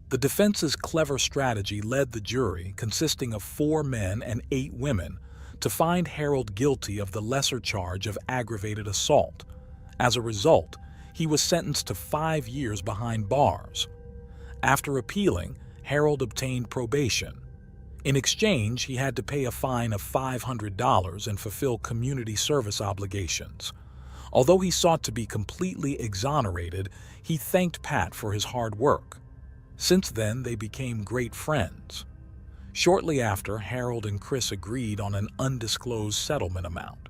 The defense's clever strategy led the jury, consisting of 4 men and 8 women, to find Harold guilty of the lesser charge of aggravated assault. As a result, he was sentenced to 5 years behind bars. After appealing, Harold obtained probation. In exchange, he had to pay a fine of $500 and fulfill community service obligations. Although he sought to be completely exonerated, he thanked Pat for his hard work. Since then, they became great friends. Shortly after, Harold and Chris agreed on an undisclosed settlement amount.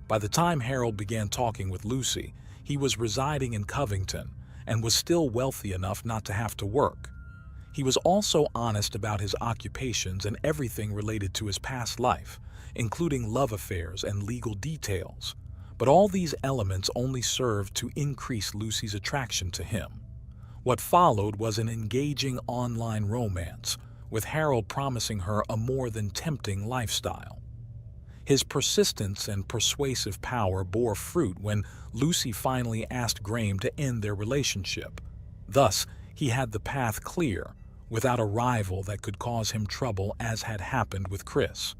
By the time Harold began talking with Lucy, he was residing in Covington and was still wealthy enough not to have to work. He was also honest about his occupations and everything related to his past life, including love affairs and legal details. But all these elements only served to increase Lucy's attraction to him. What followed was an engaging online romance, with Harold promising her a more than tempting lifestyle. His persistence and persuasive power bore fruit when Lucy finally asked Graham to end their relationship. Thus, he had the path clear, without a rival that could cause him trouble as had happened with Chris.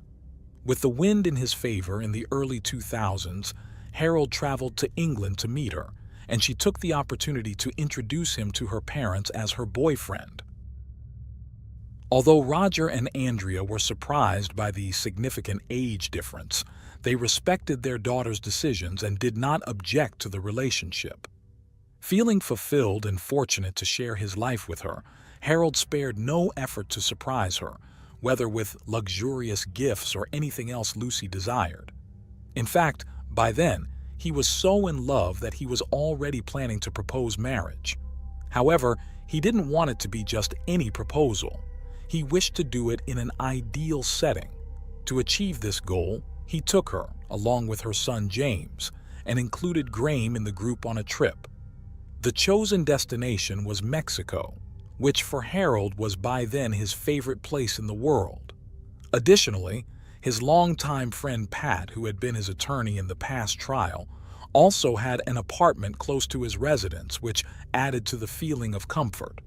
With the wind in his favor in the early 2000s, Harold traveled to England to meet her, and she took the opportunity to introduce him to her parents as her boyfriend. Although Roger and Andrea were surprised by the significant age difference, they respected their daughter's decisions and did not object to the relationship. Feeling fulfilled and fortunate to share his life with her, Harold spared no effort to surprise her, whether with luxurious gifts or anything else Lucy desired. In fact, by then, he was so in love that he was already planning to propose marriage. However, he didn't want it to be just any proposal. He wished to do it in an ideal setting. To achieve this goal, he took her, along with her son James, and included Graham in the group on a trip. The chosen destination was Mexico, which for Harold was by then his favorite place in the world. Additionally, his longtime friend Pat, who had been his attorney in the past trial, also had an apartment close to his residence, which added to the feeling of comfort.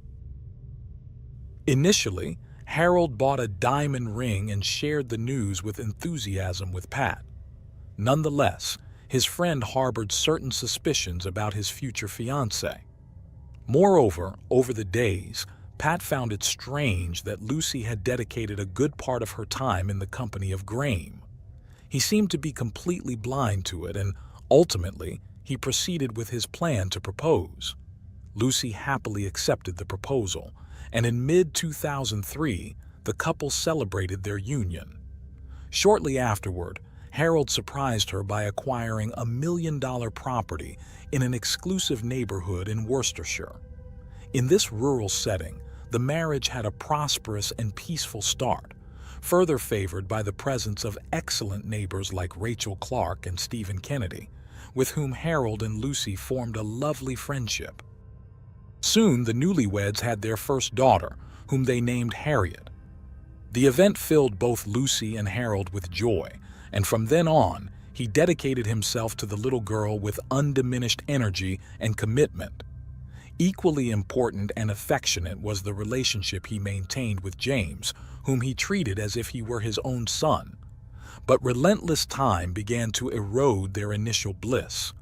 Initially, Harold bought a diamond ring and shared the news with enthusiasm with Pat. Nonetheless, his friend harbored certain suspicions about his future fiancée. Moreover, over the days, Pat found it strange that Lucy had dedicated a good part of her time in the company of Graham. He seemed to be completely blind to it, and ultimately, he proceeded with his plan to propose. Lucy happily accepted the proposal, and in mid-2003, the couple celebrated their union. Shortly afterward, Harold surprised her by acquiring a $1 million property in an exclusive neighborhood in Worcestershire. In this rural setting, the marriage had a prosperous and peaceful start, further favored by the presence of excellent neighbors like Rachel Clark and Stephen Kennedy, with whom Harold and Lucy formed a lovely friendship. Soon, the newlyweds had their first daughter, whom they named Harriet. The event filled both Lucy and Harold with joy, and from then on, he dedicated himself to the little girl with undiminished energy and commitment. Equally important and affectionate was the relationship he maintained with James, whom he treated as if he were his own son. But relentless time began to erode their initial bliss.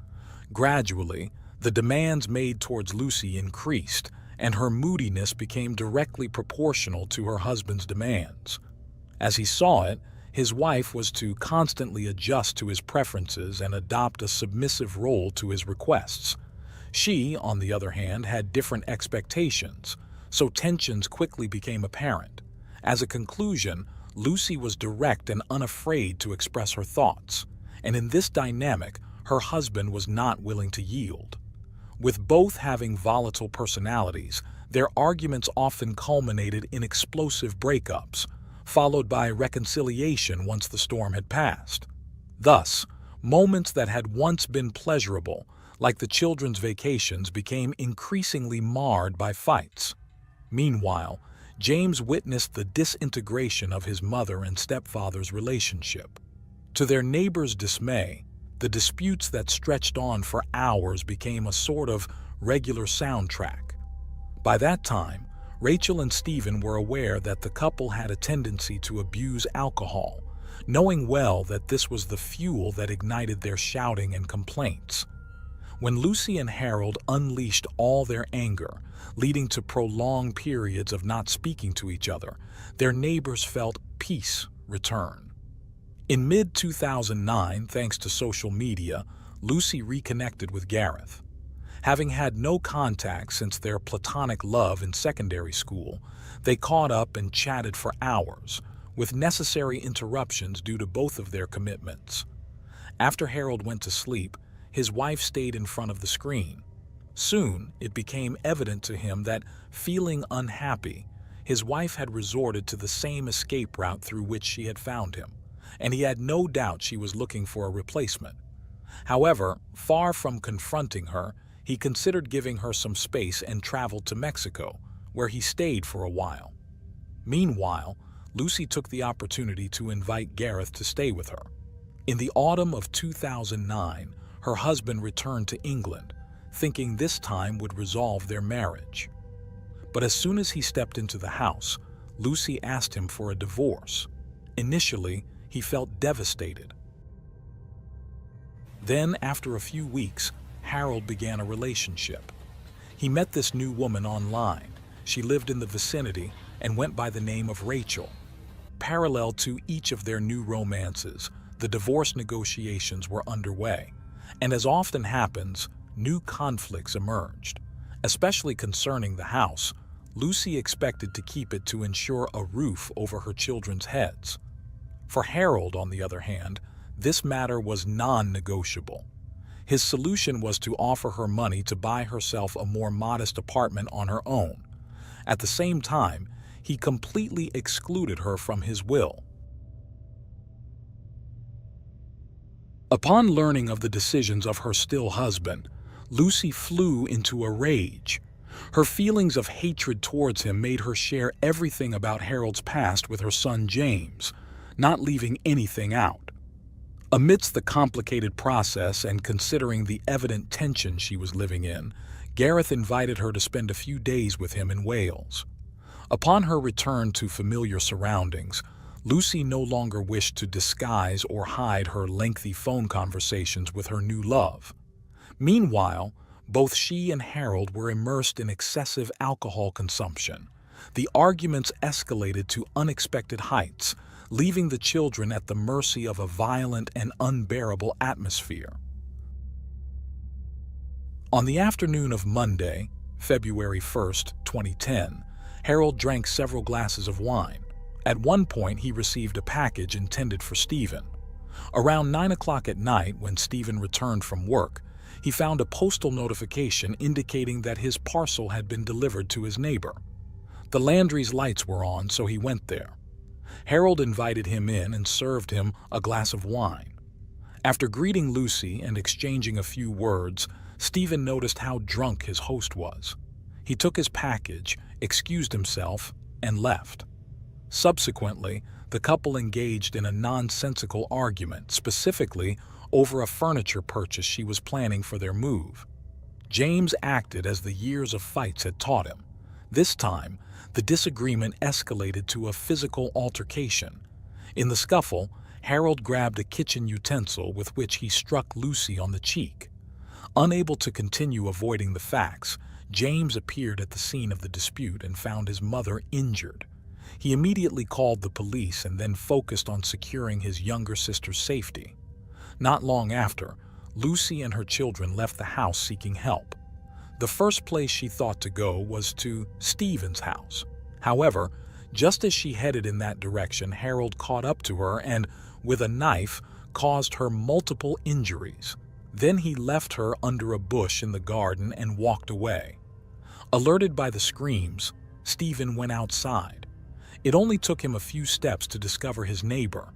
Gradually, the demands made towards Lucy increased, and her moodiness became directly proportional to her husband's demands. As he saw it, his wife was to constantly adjust to his preferences and adopt a submissive role to his requests. She, on the other hand, had different expectations, so tensions quickly became apparent. As a conclusion, Lucy was direct and unafraid to express her thoughts, and in this dynamic, her husband was not willing to yield. With both having volatile personalities, their arguments often culminated in explosive breakups, followed by reconciliation once the storm had passed. Thus, moments that had once been pleasurable, like the children's vacations, became increasingly marred by fights. Meanwhile, James witnessed the disintegration of his mother and stepfather's relationship. To their neighbors' dismay, the disputes that stretched on for hours became a sort of regular soundtrack. By that time, Rachel and Stephen were aware that the couple had a tendency to abuse alcohol, knowing well that this was the fuel that ignited their shouting and complaints. When Lucy and Harold unleashed all their anger, leading to prolonged periods of not speaking to each other, their neighbors felt peace return. In mid-2009, thanks to social media, Lucy reconnected with Gareth. Having had no contact since their platonic love in secondary school, they caught up and chatted for hours, with necessary interruptions due to both of their commitments. After Harold went to sleep, his wife stayed in front of the screen. Soon, it became evident to him that, feeling unhappy, his wife had resorted to the same escape route through which she had found him, and he had no doubt she was looking for a replacement. However, far from confronting her, he considered giving her some space and traveled to Mexico, where he stayed for a while. Meanwhile, Lucy took the opportunity to invite Gareth to stay with her. In the autumn of 2009, her husband returned to England, thinking this time would resolve their marriage. But as soon as he stepped into the house, Lucy asked him for a divorce. Initially, he felt devastated. Then, after a few weeks, Harold began a relationship. He met this new woman online. She lived in the vicinity and went by the name of Rachel. Parallel to each of their new romances, the divorce negotiations were underway, and as often happens, new conflicts emerged. Especially concerning the house, Lucy expected to keep it to ensure a roof over her children's heads. For Harold, on the other hand, this matter was non-negotiable. His solution was to offer her money to buy herself a more modest apartment on her own. At the same time, he completely excluded her from his will. Upon learning of the decisions of her still husband, Lucy flew into a rage. Her feelings of hatred towards him made her share everything about Harold's past with her son James, not leaving anything out. Amidst the complicated process and considering the evident tension she was living in, Gareth invited her to spend a few days with him in Wales. Upon her return to familiar surroundings, Lucy no longer wished to disguise or hide her lengthy phone conversations with her new love. Meanwhile, both she and Harold were immersed in excessive alcohol consumption. The arguments escalated to unexpected heights, leaving the children at the mercy of a violent and unbearable atmosphere. On the afternoon of Monday, February 1st, 2010, Harold drank several glasses of wine. At one point, he received a package intended for Stephen. Around 9 o'clock at night, when Stephen returned from work, he found a postal notification indicating that his parcel had been delivered to his neighbor. The Landry's lights were on, so he went there. Harold invited him in and served him a glass of wine. After greeting Lucy and exchanging a few words, Stephen noticed how drunk his host was. He took his package, excused himself, and left. Subsequently, the couple engaged in a nonsensical argument, specifically over a furniture purchase she was planning for their move. James acted as the years of fights had taught him. This time, the disagreement escalated to a physical altercation. In the scuffle, Harold grabbed a kitchen utensil with which he struck Lucy on the cheek. Unable to continue avoiding the facts, James appeared at the scene of the dispute and found his mother injured. He immediately called the police and then focused on securing his younger sister's safety. Not long after, Lucy and her children left the house seeking help. The first place she thought to go was to Stephen's house. However, just as she headed in that direction, Harold caught up to her and, with a knife, caused her multiple injuries. Then he left her under a bush in the garden and walked away. Alerted by the screams, Stephen went outside. It only took him a few steps to discover his neighbor.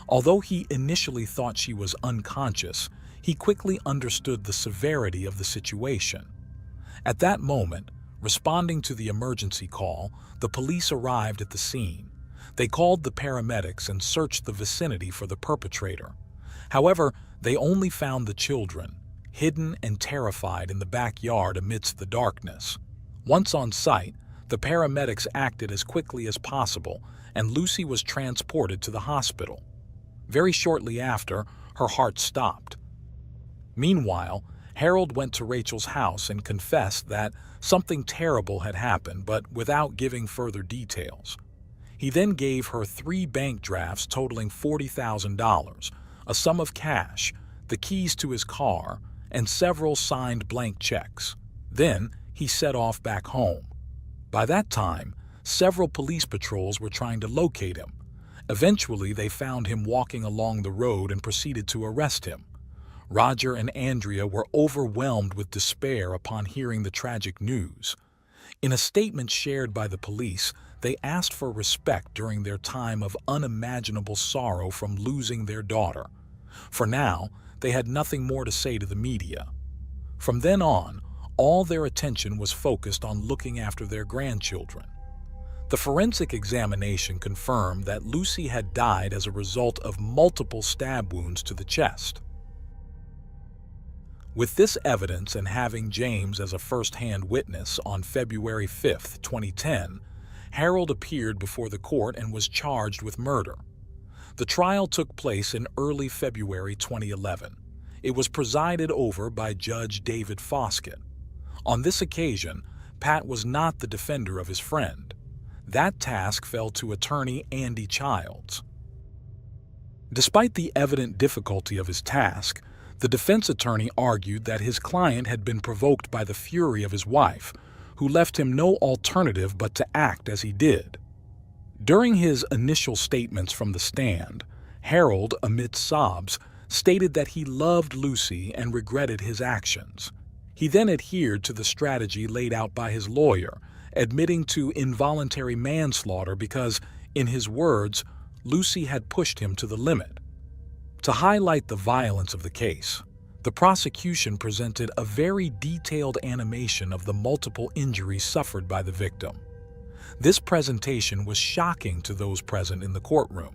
Although he initially thought she was unconscious, he quickly understood the severity of the situation. At that moment, responding to the emergency call, the police arrived at the scene. They called the paramedics and searched the vicinity for the perpetrator. However, they only found the children, hidden and terrified in the backyard amidst the darkness. Once on site, the paramedics acted as quickly as possible, and Lucy was transported to the hospital. Very shortly after, her heart stopped. Meanwhile, Harold went to Rachel's house and confessed that something terrible had happened, but without giving further details. He then gave her 3 bank drafts totaling $40,000, a sum of cash, the keys to his car, and several signed blank checks. Then he set off back home. By that time, several police patrols were trying to locate him. Eventually, they found him walking along the road and proceeded to arrest him. Roger and Andrea were overwhelmed with despair upon hearing the tragic news. In a statement shared by the police, they asked for respect during their time of unimaginable sorrow from losing their daughter. For now, they had nothing more to say to the media. From then on, all their attention was focused on looking after their grandchildren. The forensic examination confirmed that Lucy had died as a result of multiple stab wounds to the chest. With this evidence and having James as a first-hand witness, on February 5, 2010, Harold appeared before the court and was charged with murder. The trial took place in early February 2011. It was presided over by Judge David Foskett. On this occasion, Pat was not the defender of his friend. That task fell to attorney Andy Childs. Despite the evident difficulty of his task, the defense attorney argued that his client had been provoked by the fury of his wife, who left him no alternative but to act as he did. During his initial statements from the stand, Harold, amid sobs, stated that he loved Lucy and regretted his actions. He then adhered to the strategy laid out by his lawyer, admitting to involuntary manslaughter because, in his words, Lucy had pushed him to the limit. To highlight the violence of the case, the prosecution presented a very detailed animation of the multiple injuries suffered by the victim. This presentation was shocking to those present in the courtroom.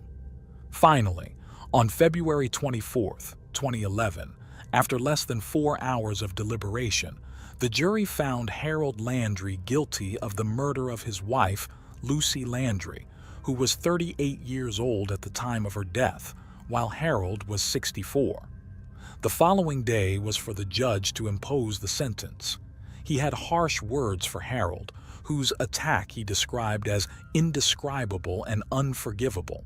Finally, on February 24, 2011, after less than 4 hours of deliberation, the jury found Harold Landry guilty of the murder of his wife, Lucy Landry, who was 38 years old at the time of her death, while Harold was 64. The following day was for the judge to impose the sentence. He had harsh words for Harold, whose attack he described as indescribable and unforgivable.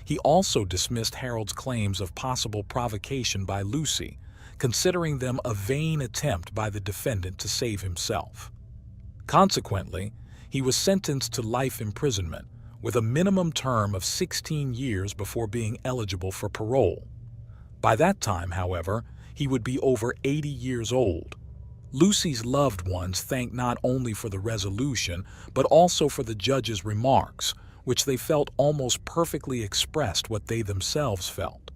He also dismissed Harold's claims of possible provocation by Lucy, considering them a vain attempt by the defendant to save himself. Consequently, he was sentenced to life imprisonment, with a minimum term of 16 years before being eligible for parole. By that time, however, he would be over 80 years old. Lucy's loved ones thanked not only for the resolution, but also for the judge's remarks, which they felt almost perfectly expressed what they themselves felt.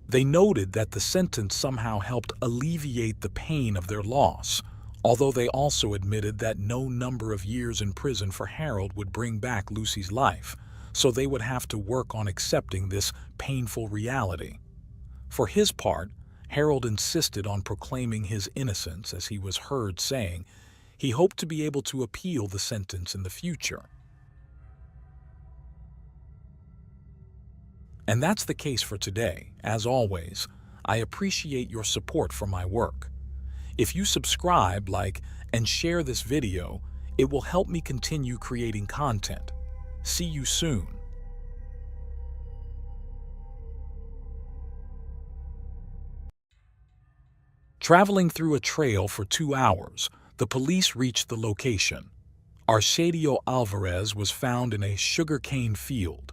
They noted that the sentence somehow helped alleviate the pain of their loss, although they also admitted that no number of years in prison for Harold would bring back Lucy's life, so they would have to work on accepting this painful reality. For his part, Harold insisted on proclaiming his innocence, as he was heard saying he hoped to be able to appeal the sentence in the future. And that's the case for today. As always, I appreciate your support for my work. If you subscribe, like, and share this video, it will help me continue creating content. See you soon. Traveling through a trail for 2 hours, the police reached the location. Arcadio Alvarez was found in a sugarcane field.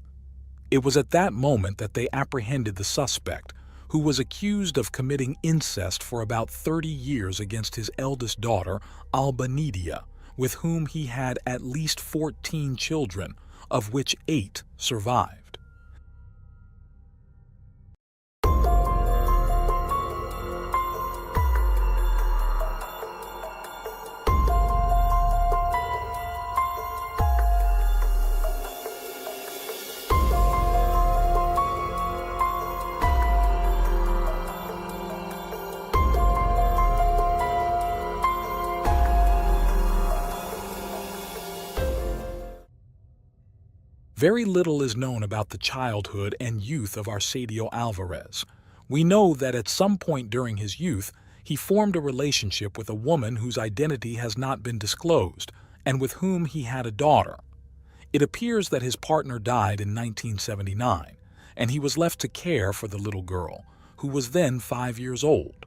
It was at that moment that they apprehended the suspect, who was accused of committing incest for about 30 years against his eldest daughter, Alba Nidia, with whom he had at least 14 children, of which 8 survived. Very little is known about the childhood and youth of Arcadio Alvarez. We know that at some point during his youth, he formed a relationship with a woman whose identity has not been disclosed, and with whom he had a daughter. It appears that his partner died in 1979, and he was left to care for the little girl, who was then 5 years old.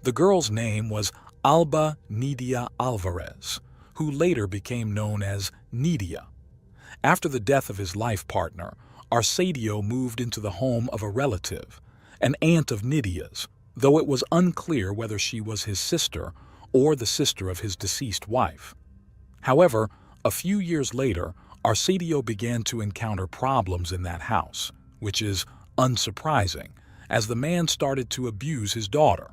The girl's name was Alba Nidia Alvarez, who later became known as Nidia. After the death of his life partner, Arcadio moved into the home of a relative, an aunt of Nidia's, though it was unclear whether she was his sister or the sister of his deceased wife. However, a few years later, Arcadio began to encounter problems in that house, which is unsurprising, as the man started to abuse his daughter.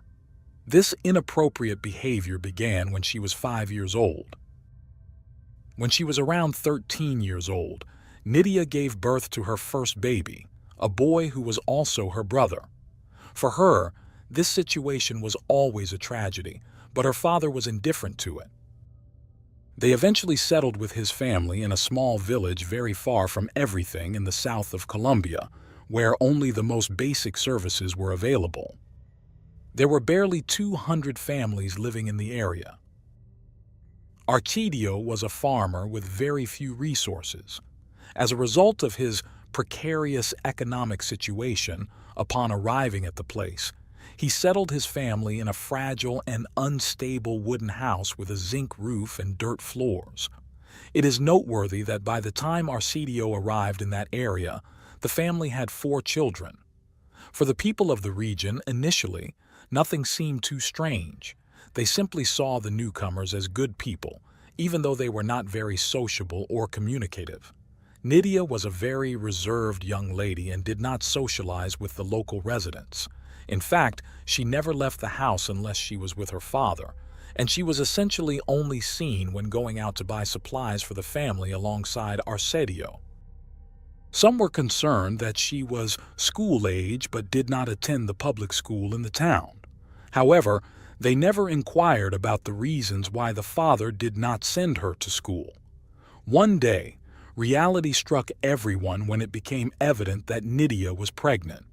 This inappropriate behavior began when she was 5 years old. When she was around 13 years old, Nydia gave birth to her first baby, a boy who was also her brother. For her, this situation was always a tragedy, but her father was indifferent to it. They eventually settled with his family in a small village very far from everything in the south of Colombia, where only the most basic services were available. There were barely 200 families living in the area. Arcadio was a farmer with very few resources. As a result of his precarious economic situation, upon arriving at the place, he settled his family in a fragile and unstable wooden house with a zinc roof and dirt floors. It is noteworthy that by the time Arcadio arrived in that area, the family had 4 children. For the people of the region, initially, nothing seemed too strange. They simply saw the newcomers as good people, even though they were not very sociable or communicative. Nydia was a very reserved young lady and did not socialize with the local residents. In fact, she never left the house unless she was with her father, and she was essentially only seen when going out to buy supplies for the family alongside Arcadio. Some were concerned that she was school-age but did not attend the public school in the town. However, they never inquired about the reasons why the father did not send her to school. One day, reality struck everyone when it became evident that Nydia was pregnant.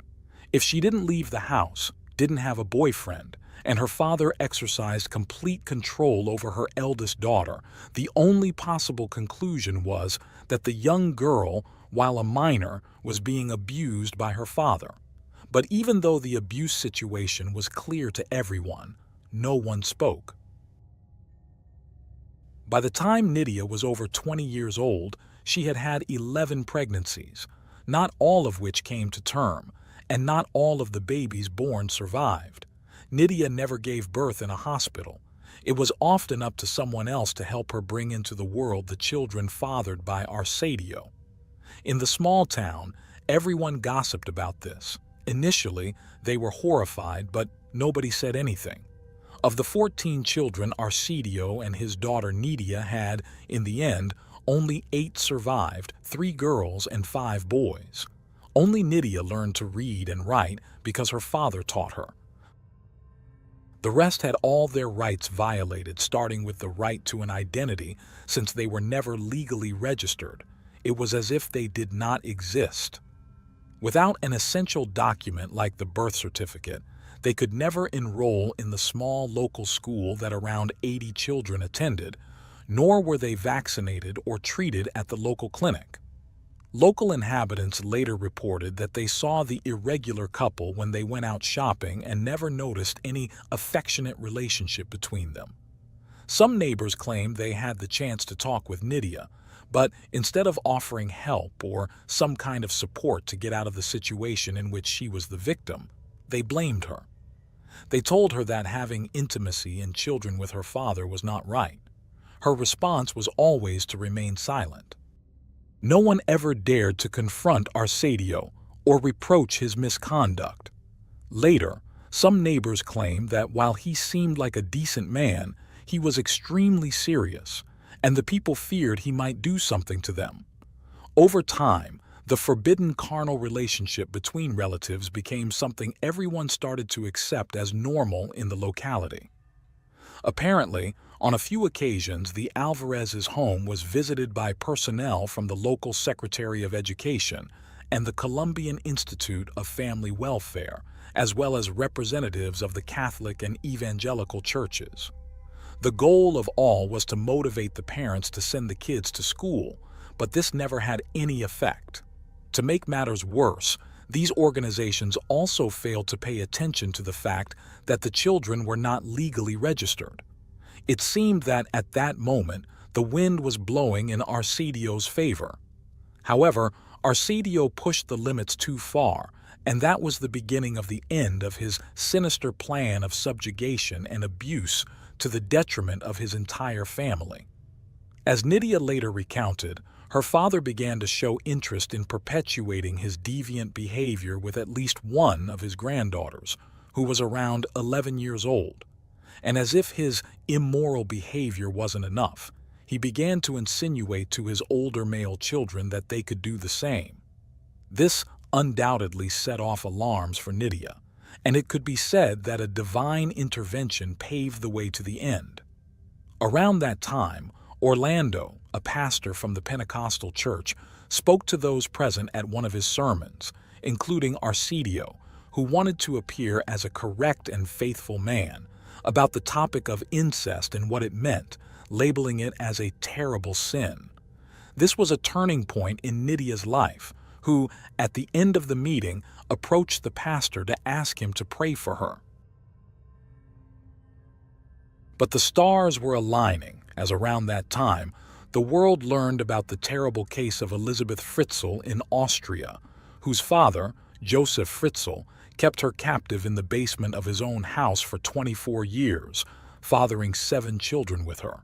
If she didn't leave the house, didn't have a boyfriend, and her father exercised complete control over her eldest daughter, the only possible conclusion was that the young girl, while a minor, was being abused by her father. But even though the abuse situation was clear to everyone, no one spoke. By the time Nydia was over 20 years old, she had had 11 pregnancies, not all of which came to term, and not all of the babies born survived. Nydia never gave birth in a hospital. It was often up to someone else to help her bring into the world the children fathered by Arcadio. In the small town, everyone gossiped about this. Initially, they were horrified, but nobody said anything. Of the 14 children Arcadio and his daughter Nydia had, in the end, only 8 survived, 3 girls and 5 boys. Only Nydia learned to read and write because her father taught her. The rest had all their rights violated, starting with the right to an identity, since they were never legally registered. It was as if they did not exist. Without an essential document like the birth certificate, they could never enroll in the small local school that around 80 children attended, nor were they vaccinated or treated at the local clinic. Local inhabitants later reported that they saw the irregular couple when they went out shopping and never noticed any affectionate relationship between them. Some neighbors claimed they had the chance to talk with Nydia, but instead of offering help or some kind of support to get out of the situation in which she was the victim, they blamed her. They told her that having intimacy and children with her father was not right. Her response was always to remain silent. No one ever dared to confront Arcadio or reproach his misconduct. Later, some neighbors claimed that while he seemed like a decent man, he was extremely serious, and the people feared he might do something to them. Over time, the forbidden carnal relationship between relatives became something everyone started to accept as normal in the locality. Apparently, on a few occasions, the Alvarez's home was visited by personnel from the local Secretary of Education and the Colombian Institute of Family Welfare, as well as representatives of the Catholic and evangelical churches. The goal of all was to motivate the parents to send the kids to school, but this never had any effect. To make matters worse, these organizations also failed to pay attention to the fact that the children were not legally registered. It seemed that at that moment, the wind was blowing in Arcadio's favor. However, Arcadio pushed the limits too far, and that was the beginning of the end of his sinister plan of subjugation and abuse to the detriment of his entire family. As Nydia later recounted, her father began to show interest in perpetuating his deviant behavior with at least one of his granddaughters, who was around 11 years old. And as if his immoral behavior wasn't enough, he began to insinuate to his older male children that they could do the same. This undoubtedly set off alarms for Nydia, and it could be said that a divine intervention paved the way to the end. Around that time, Orlando, a pastor from the Pentecostal church, spoke to those present at one of his sermons, including Arcedio, who wanted to appear as a correct and faithful man, about the topic of incest and what it meant, labeling it as a terrible sin. This was a turning point in Nydia's life, who, at the end of the meeting, approached the pastor to ask him to pray for her. But the stars were aligning, as around that time, the world learned about the terrible case of Elisabeth Fritzl in Austria, whose father, Joseph Fritzl, kept her captive in the basement of his own house for 24 years, fathering 7 children with her.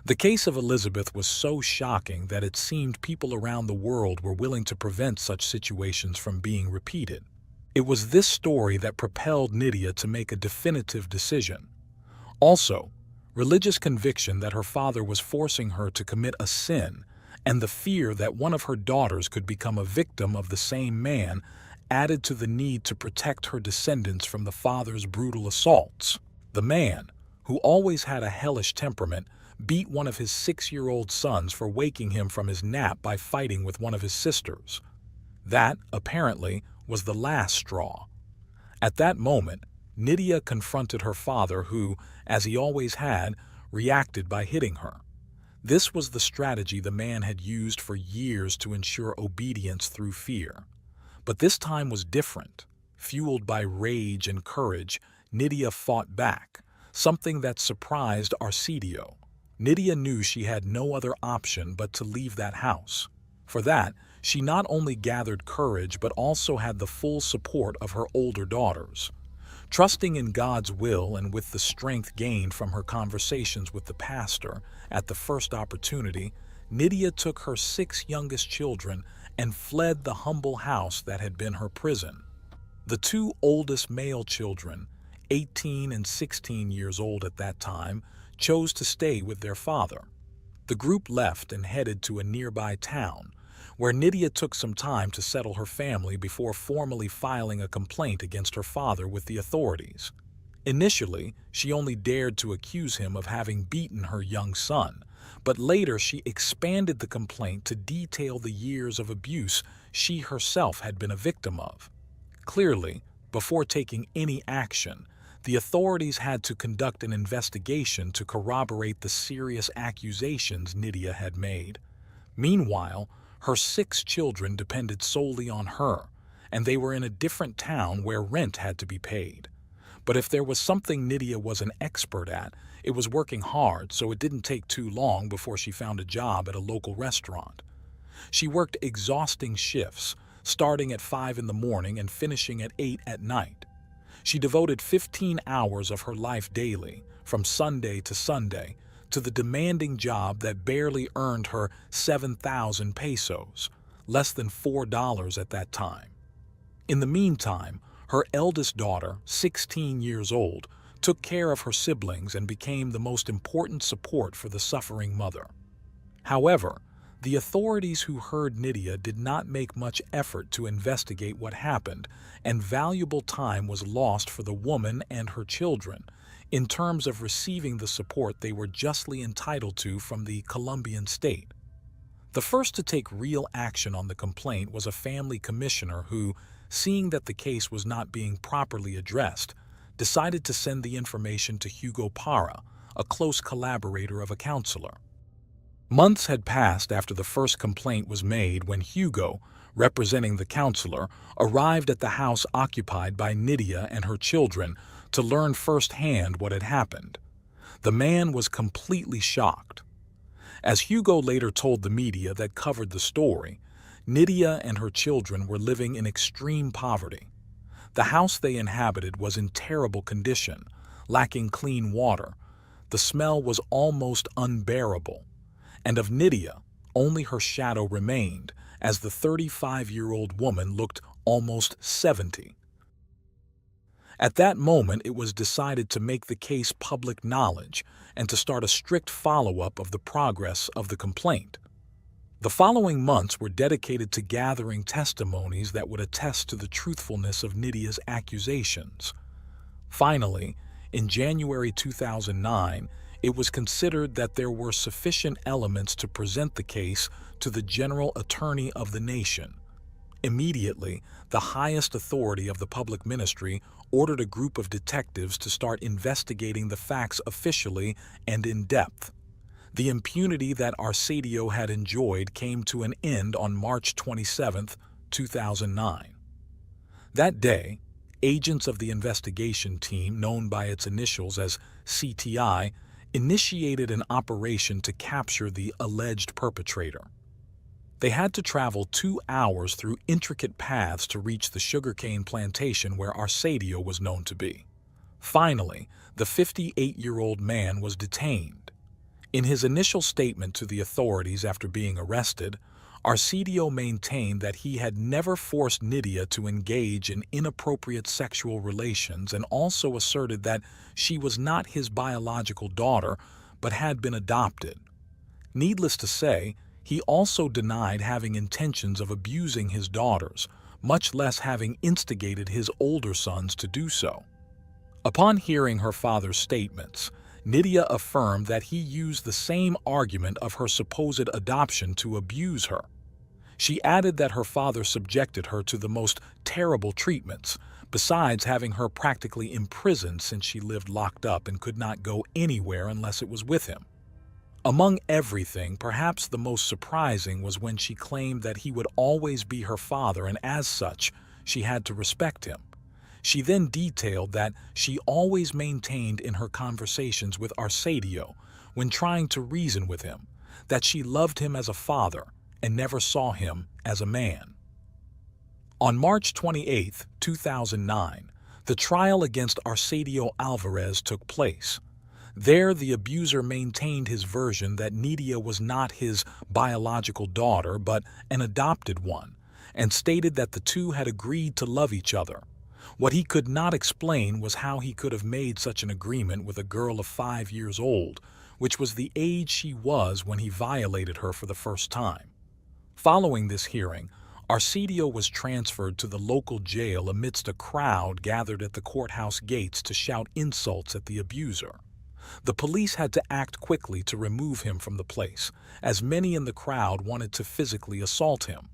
The case of Elisabeth was so shocking that it seemed people around the world were willing to prevent such situations from being repeated. It was this story that propelled Nydia to make a definitive decision. Also, religious conviction that her father was forcing her to commit a sin, and the fear that one of her daughters could become a victim of the same man, added to the need to protect her descendants from the father's brutal assaults. The man, who always had a hellish temperament, beat one of his 6-year-old sons for waking him from his nap by fighting with one of his sisters. That, apparently, was the last straw. At that moment, Nydia confronted her father who, as he always had, reacted by hitting her. This was the strategy the man had used for years to ensure obedience through fear. But this time was different. Fueled by rage and courage, Nydia fought back, something that surprised Arcedio. Nydia knew she had no other option but to leave that house. For that, she not only gathered courage but also had the full support of her older daughters. Trusting in God's will and with the strength gained from her conversations with the pastor at the first opportunity, Nydia took her 6 youngest children and fled the humble house that had been her prison. The 2 oldest male children, 18 and 16 years old at that time, chose to stay with their father. The group left and headed to a nearby town, where Nydia took some time to settle her family before formally filing a complaint against her father with the authorities. Initially, she only dared to accuse him of having beaten her young son, but later she expanded the complaint to detail the years of abuse she herself had been a victim of. Clearly, before taking any action, the authorities had to conduct an investigation to corroborate the serious accusations Nydia had made. Meanwhile, her 6 children depended solely on her, and they were in a different town where rent had to be paid. But if there was something Nydia was an expert at, it was working hard, so it didn't take too long before she found a job at a local restaurant. She worked exhausting shifts, starting at 5 in the morning and finishing at 8 at night. She devoted 15 hours of her life daily, from Sunday to Sunday, to the demanding job that barely earned her 7,000 pesos, less than $4 at that time. In the meantime, her eldest daughter, 16 years old, took care of her siblings and became the most important support for the suffering mother. However, the authorities who heard Nydia did not make much effort to investigate what happened, and valuable time was lost for the woman and her children in terms of receiving the support they were justly entitled to from the Colombian state. The first to take real action on the complaint was a family commissioner who, seeing that the case was not being properly addressed, decided to send the information to Hugo Parra, a close collaborator of a counselor. Months had passed after the first complaint was made when Hugo, representing the counselor, arrived at the house occupied by Nydia and her children to learn firsthand what had happened. The man was completely shocked. As Hugo later told the media that covered the story, Nydia and her children were living in extreme poverty. The house they inhabited was in terrible condition, lacking clean water. The smell was almost unbearable, and of Nydia, only her shadow remained, as the 35-year-old woman looked almost 70. At that moment, it was decided to make the case public knowledge and to start a strict follow-up of the progress of the complaint. The following months were dedicated to gathering testimonies that would attest to the truthfulness of Nydia's accusations. Finally, in January 2009, it was considered that there were sufficient elements to present the case to the General Attorney of the nation. Immediately, the highest authority of the public ministry ordered a group of detectives to start investigating the facts officially and in depth. The impunity that Arsadio had enjoyed came to an end on March 27, 2009. That day, agents of the investigation team, known by its initials as CTI, initiated an operation to capture the alleged perpetrator. They had to travel 2 hours through intricate paths to reach the sugarcane plantation where Arsadio was known to be. Finally, the 58-year-old man was detained. In his initial statement to the authorities after being arrested, Arsadio maintained that he had never forced Nydia to engage in inappropriate sexual relations and also asserted that she was not his biological daughter but had been adopted. Needless to say, he also denied having intentions of abusing his daughters, much less having instigated his older sons to do so. Upon hearing her father's statements, Nydia affirmed that he used the same argument of her supposed adoption to abuse her. She added that her father subjected her to the most terrible treatments, besides having her practically imprisoned since she lived locked up and could not go anywhere unless it was with him. Among everything, perhaps the most surprising was when she claimed that he would always be her father and as such, she had to respect him. She then detailed that she always maintained in her conversations with Arsadio, when trying to reason with him, that she loved him as a father and never saw him as a man. On March 28, 2009, the trial against Arsadio Alvarez took place. There, the abuser maintained his version that Nydia was not his biological daughter but an adopted one, and stated that the two had agreed to love each other. What he could not explain was how he could have made such an agreement with a girl of 5 years old, which was the age she was when he violated her for the first time. Following this hearing, Arsadio was transferred to the local jail amidst a crowd gathered at the courthouse gates to shout insults at the abuser. The police had to act quickly to remove him from the place, as many in the crowd wanted to physically assault him.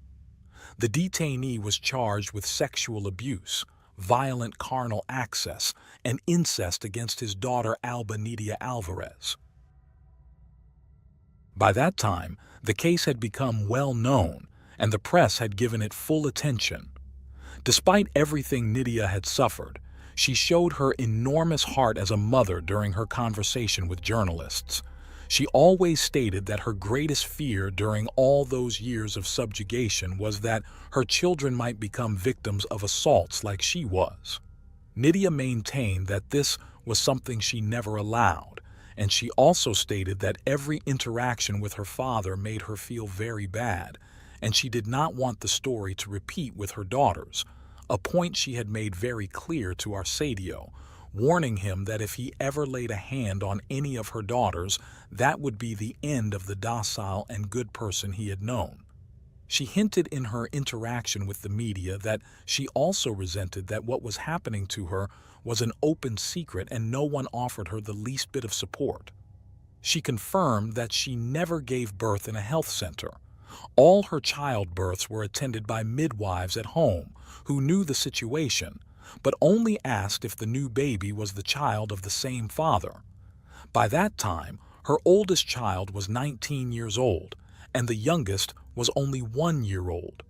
The detainee was charged with sexual abuse, violent carnal access, and incest against his daughter Alba Nydia Alvarez. By that time, the case had become well known, and the press had given it full attention. Despite everything Nydia had suffered, she showed her enormous heart as a mother during her conversation with journalists. She always stated that her greatest fear during all those years of subjugation was that her children might become victims of assaults like she was. Nydia maintained that this was something she never allowed, and she also stated that every interaction with her father made her feel very bad, and she did not want the story to repeat with her daughters, a point she had made very clear to Arsadio, warning him that if he ever laid a hand on any of her daughters, that would be the end of the docile and good person he had known. She hinted in her interaction with the media that she also resented that what was happening to her was an open secret and no one offered her the least bit of support. She confirmed that she never gave birth in a health center. All her childbirths were attended by midwives at home who knew the situation, but only asked if the new baby was the child of the same father. By that time, her oldest child was 19 years old, and the youngest was only 1 year old.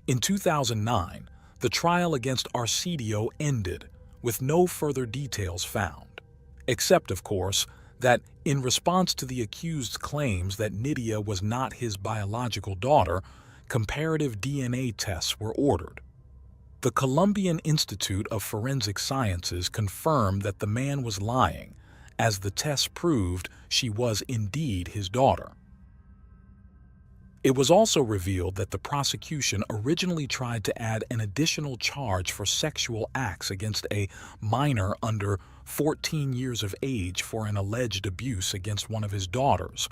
In 2009, the trial against Arsadio ended, with no further details found, except, of course, that in response to the accused's claims that Nydia was not his biological daughter, comparative DNA tests were ordered. The Colombian Institute of Forensic Sciences confirmed that the man was lying, as the tests proved she was indeed his daughter. It was also revealed that the prosecution originally tried to add an additional charge for sexual acts against a minor under 14 years of age for an alleged abuse against one of his daughters,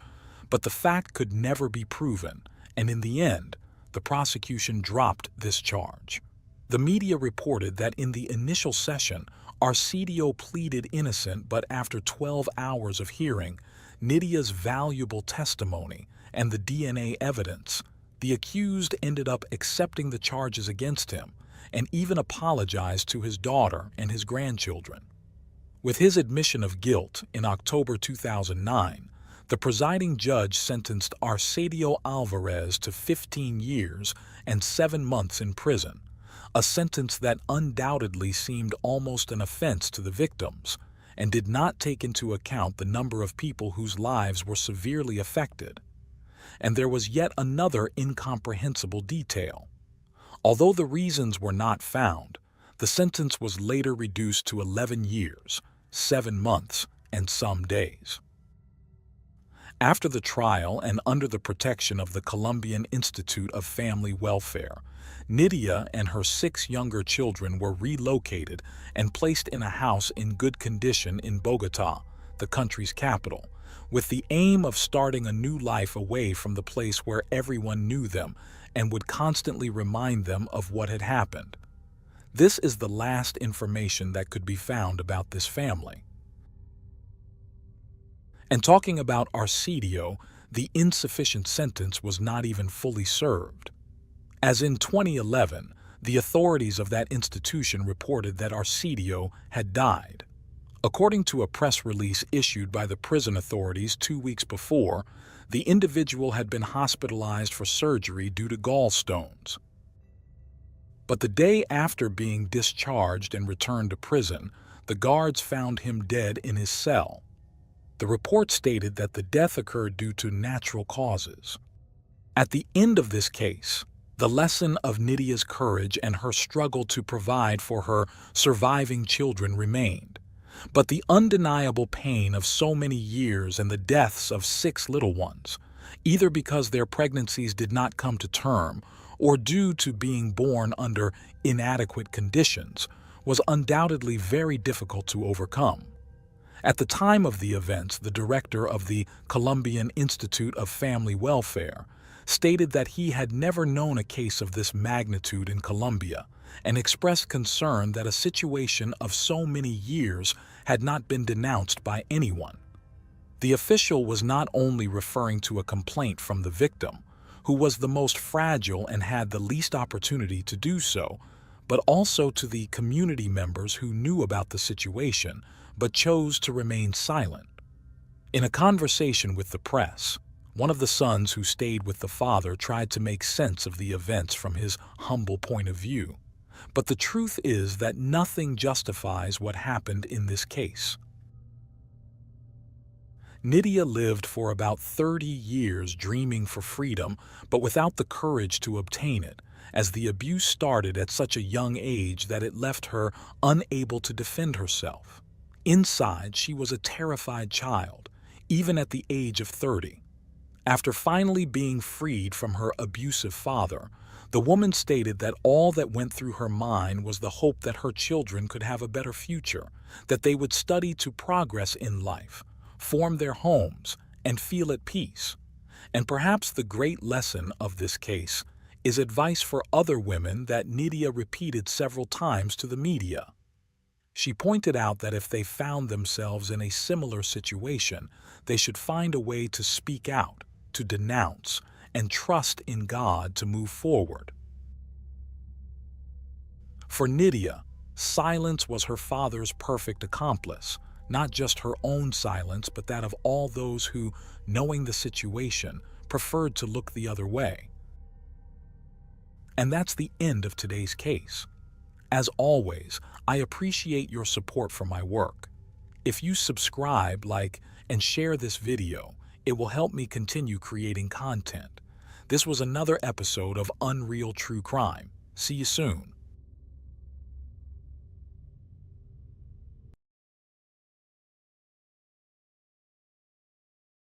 but the fact could never be proven, and in the end, the prosecution dropped this charge. The media reported that in the initial session, Arcidio pleaded innocent, but after 12 hours of hearing Nydia's valuable testimony and the DNA evidence, the accused ended up accepting the charges against him and even apologized to his daughter and his grandchildren. With his admission of guilt in October 2009, the presiding judge sentenced Arcidio Alvarez to 15 years and 7 months in prison, a sentence that undoubtedly seemed almost an offense to the victims and did not take into account the number of people whose lives were severely affected. And there was yet another incomprehensible detail. Although the reasons were not found, the sentence was later reduced to 11 years, 7 months, and some days. After the trial and under the protection of the Colombian Institute of Family Welfare, Nydia and her 6 younger children were relocated and placed in a house in good condition in Bogotá, the country's capital, with the aim of starting a new life away from the place where everyone knew them and would constantly remind them of what had happened. This is the last information that could be found about this family. And talking about Arcidio, the insufficient sentence was not even fully served. As in 2011, the authorities of that institution reported that Arcidio had died. According to a press release issued by the prison authorities 2 weeks before, the individual had been hospitalized for surgery due to gallstones. But the day after being discharged and returned to prison, the guards found him dead in his cell. The report stated that the death occurred due to natural causes. At the end of this case, the lesson of Nydia's courage and her struggle to provide for her surviving children remained. But the undeniable pain of so many years and the deaths of 6 little ones, either because their pregnancies did not come to term or due to being born under inadequate conditions, was undoubtedly very difficult to overcome. At the time of the events, the director of the Colombian Institute of Family Welfare stated that he had never known a case of this magnitude in Colombia and expressed concern that a situation of so many years had not been denounced by anyone. The official was not only referring to a complaint from the victim, who was the most fragile and had the least opportunity to do so, but also to the community members who knew about the situation but chose to remain silent. In a conversation with the press, one of the sons who stayed with the father tried to make sense of the events from his humble point of view. But the truth is that nothing justifies what happened in this case. Nydia lived for about 30 years dreaming for freedom, but without the courage to obtain it, as the abuse started at such a young age that it left her unable to defend herself. Inside, she was a terrified child, even at the age of 30. After finally being freed from her abusive father, the woman stated that all that went through her mind was the hope that her children could have a better future, that they would study to progress in life, form their homes, and feel at peace. And perhaps the great lesson of this case is advice for other women that Nydia repeated several times to the media. She pointed out that if they found themselves in a similar situation, they should find a way to speak out, to denounce, and trust in God to move forward. For Nydia, silence was her father's perfect accomplice, not just her own silence, but that of all those who, knowing the situation, preferred to look the other way. And that's the end of today's case. As always, I appreciate your support for my work. If you subscribe, like, and share this video, it will help me continue creating content. This was another episode of Unreal True Crime. See you soon.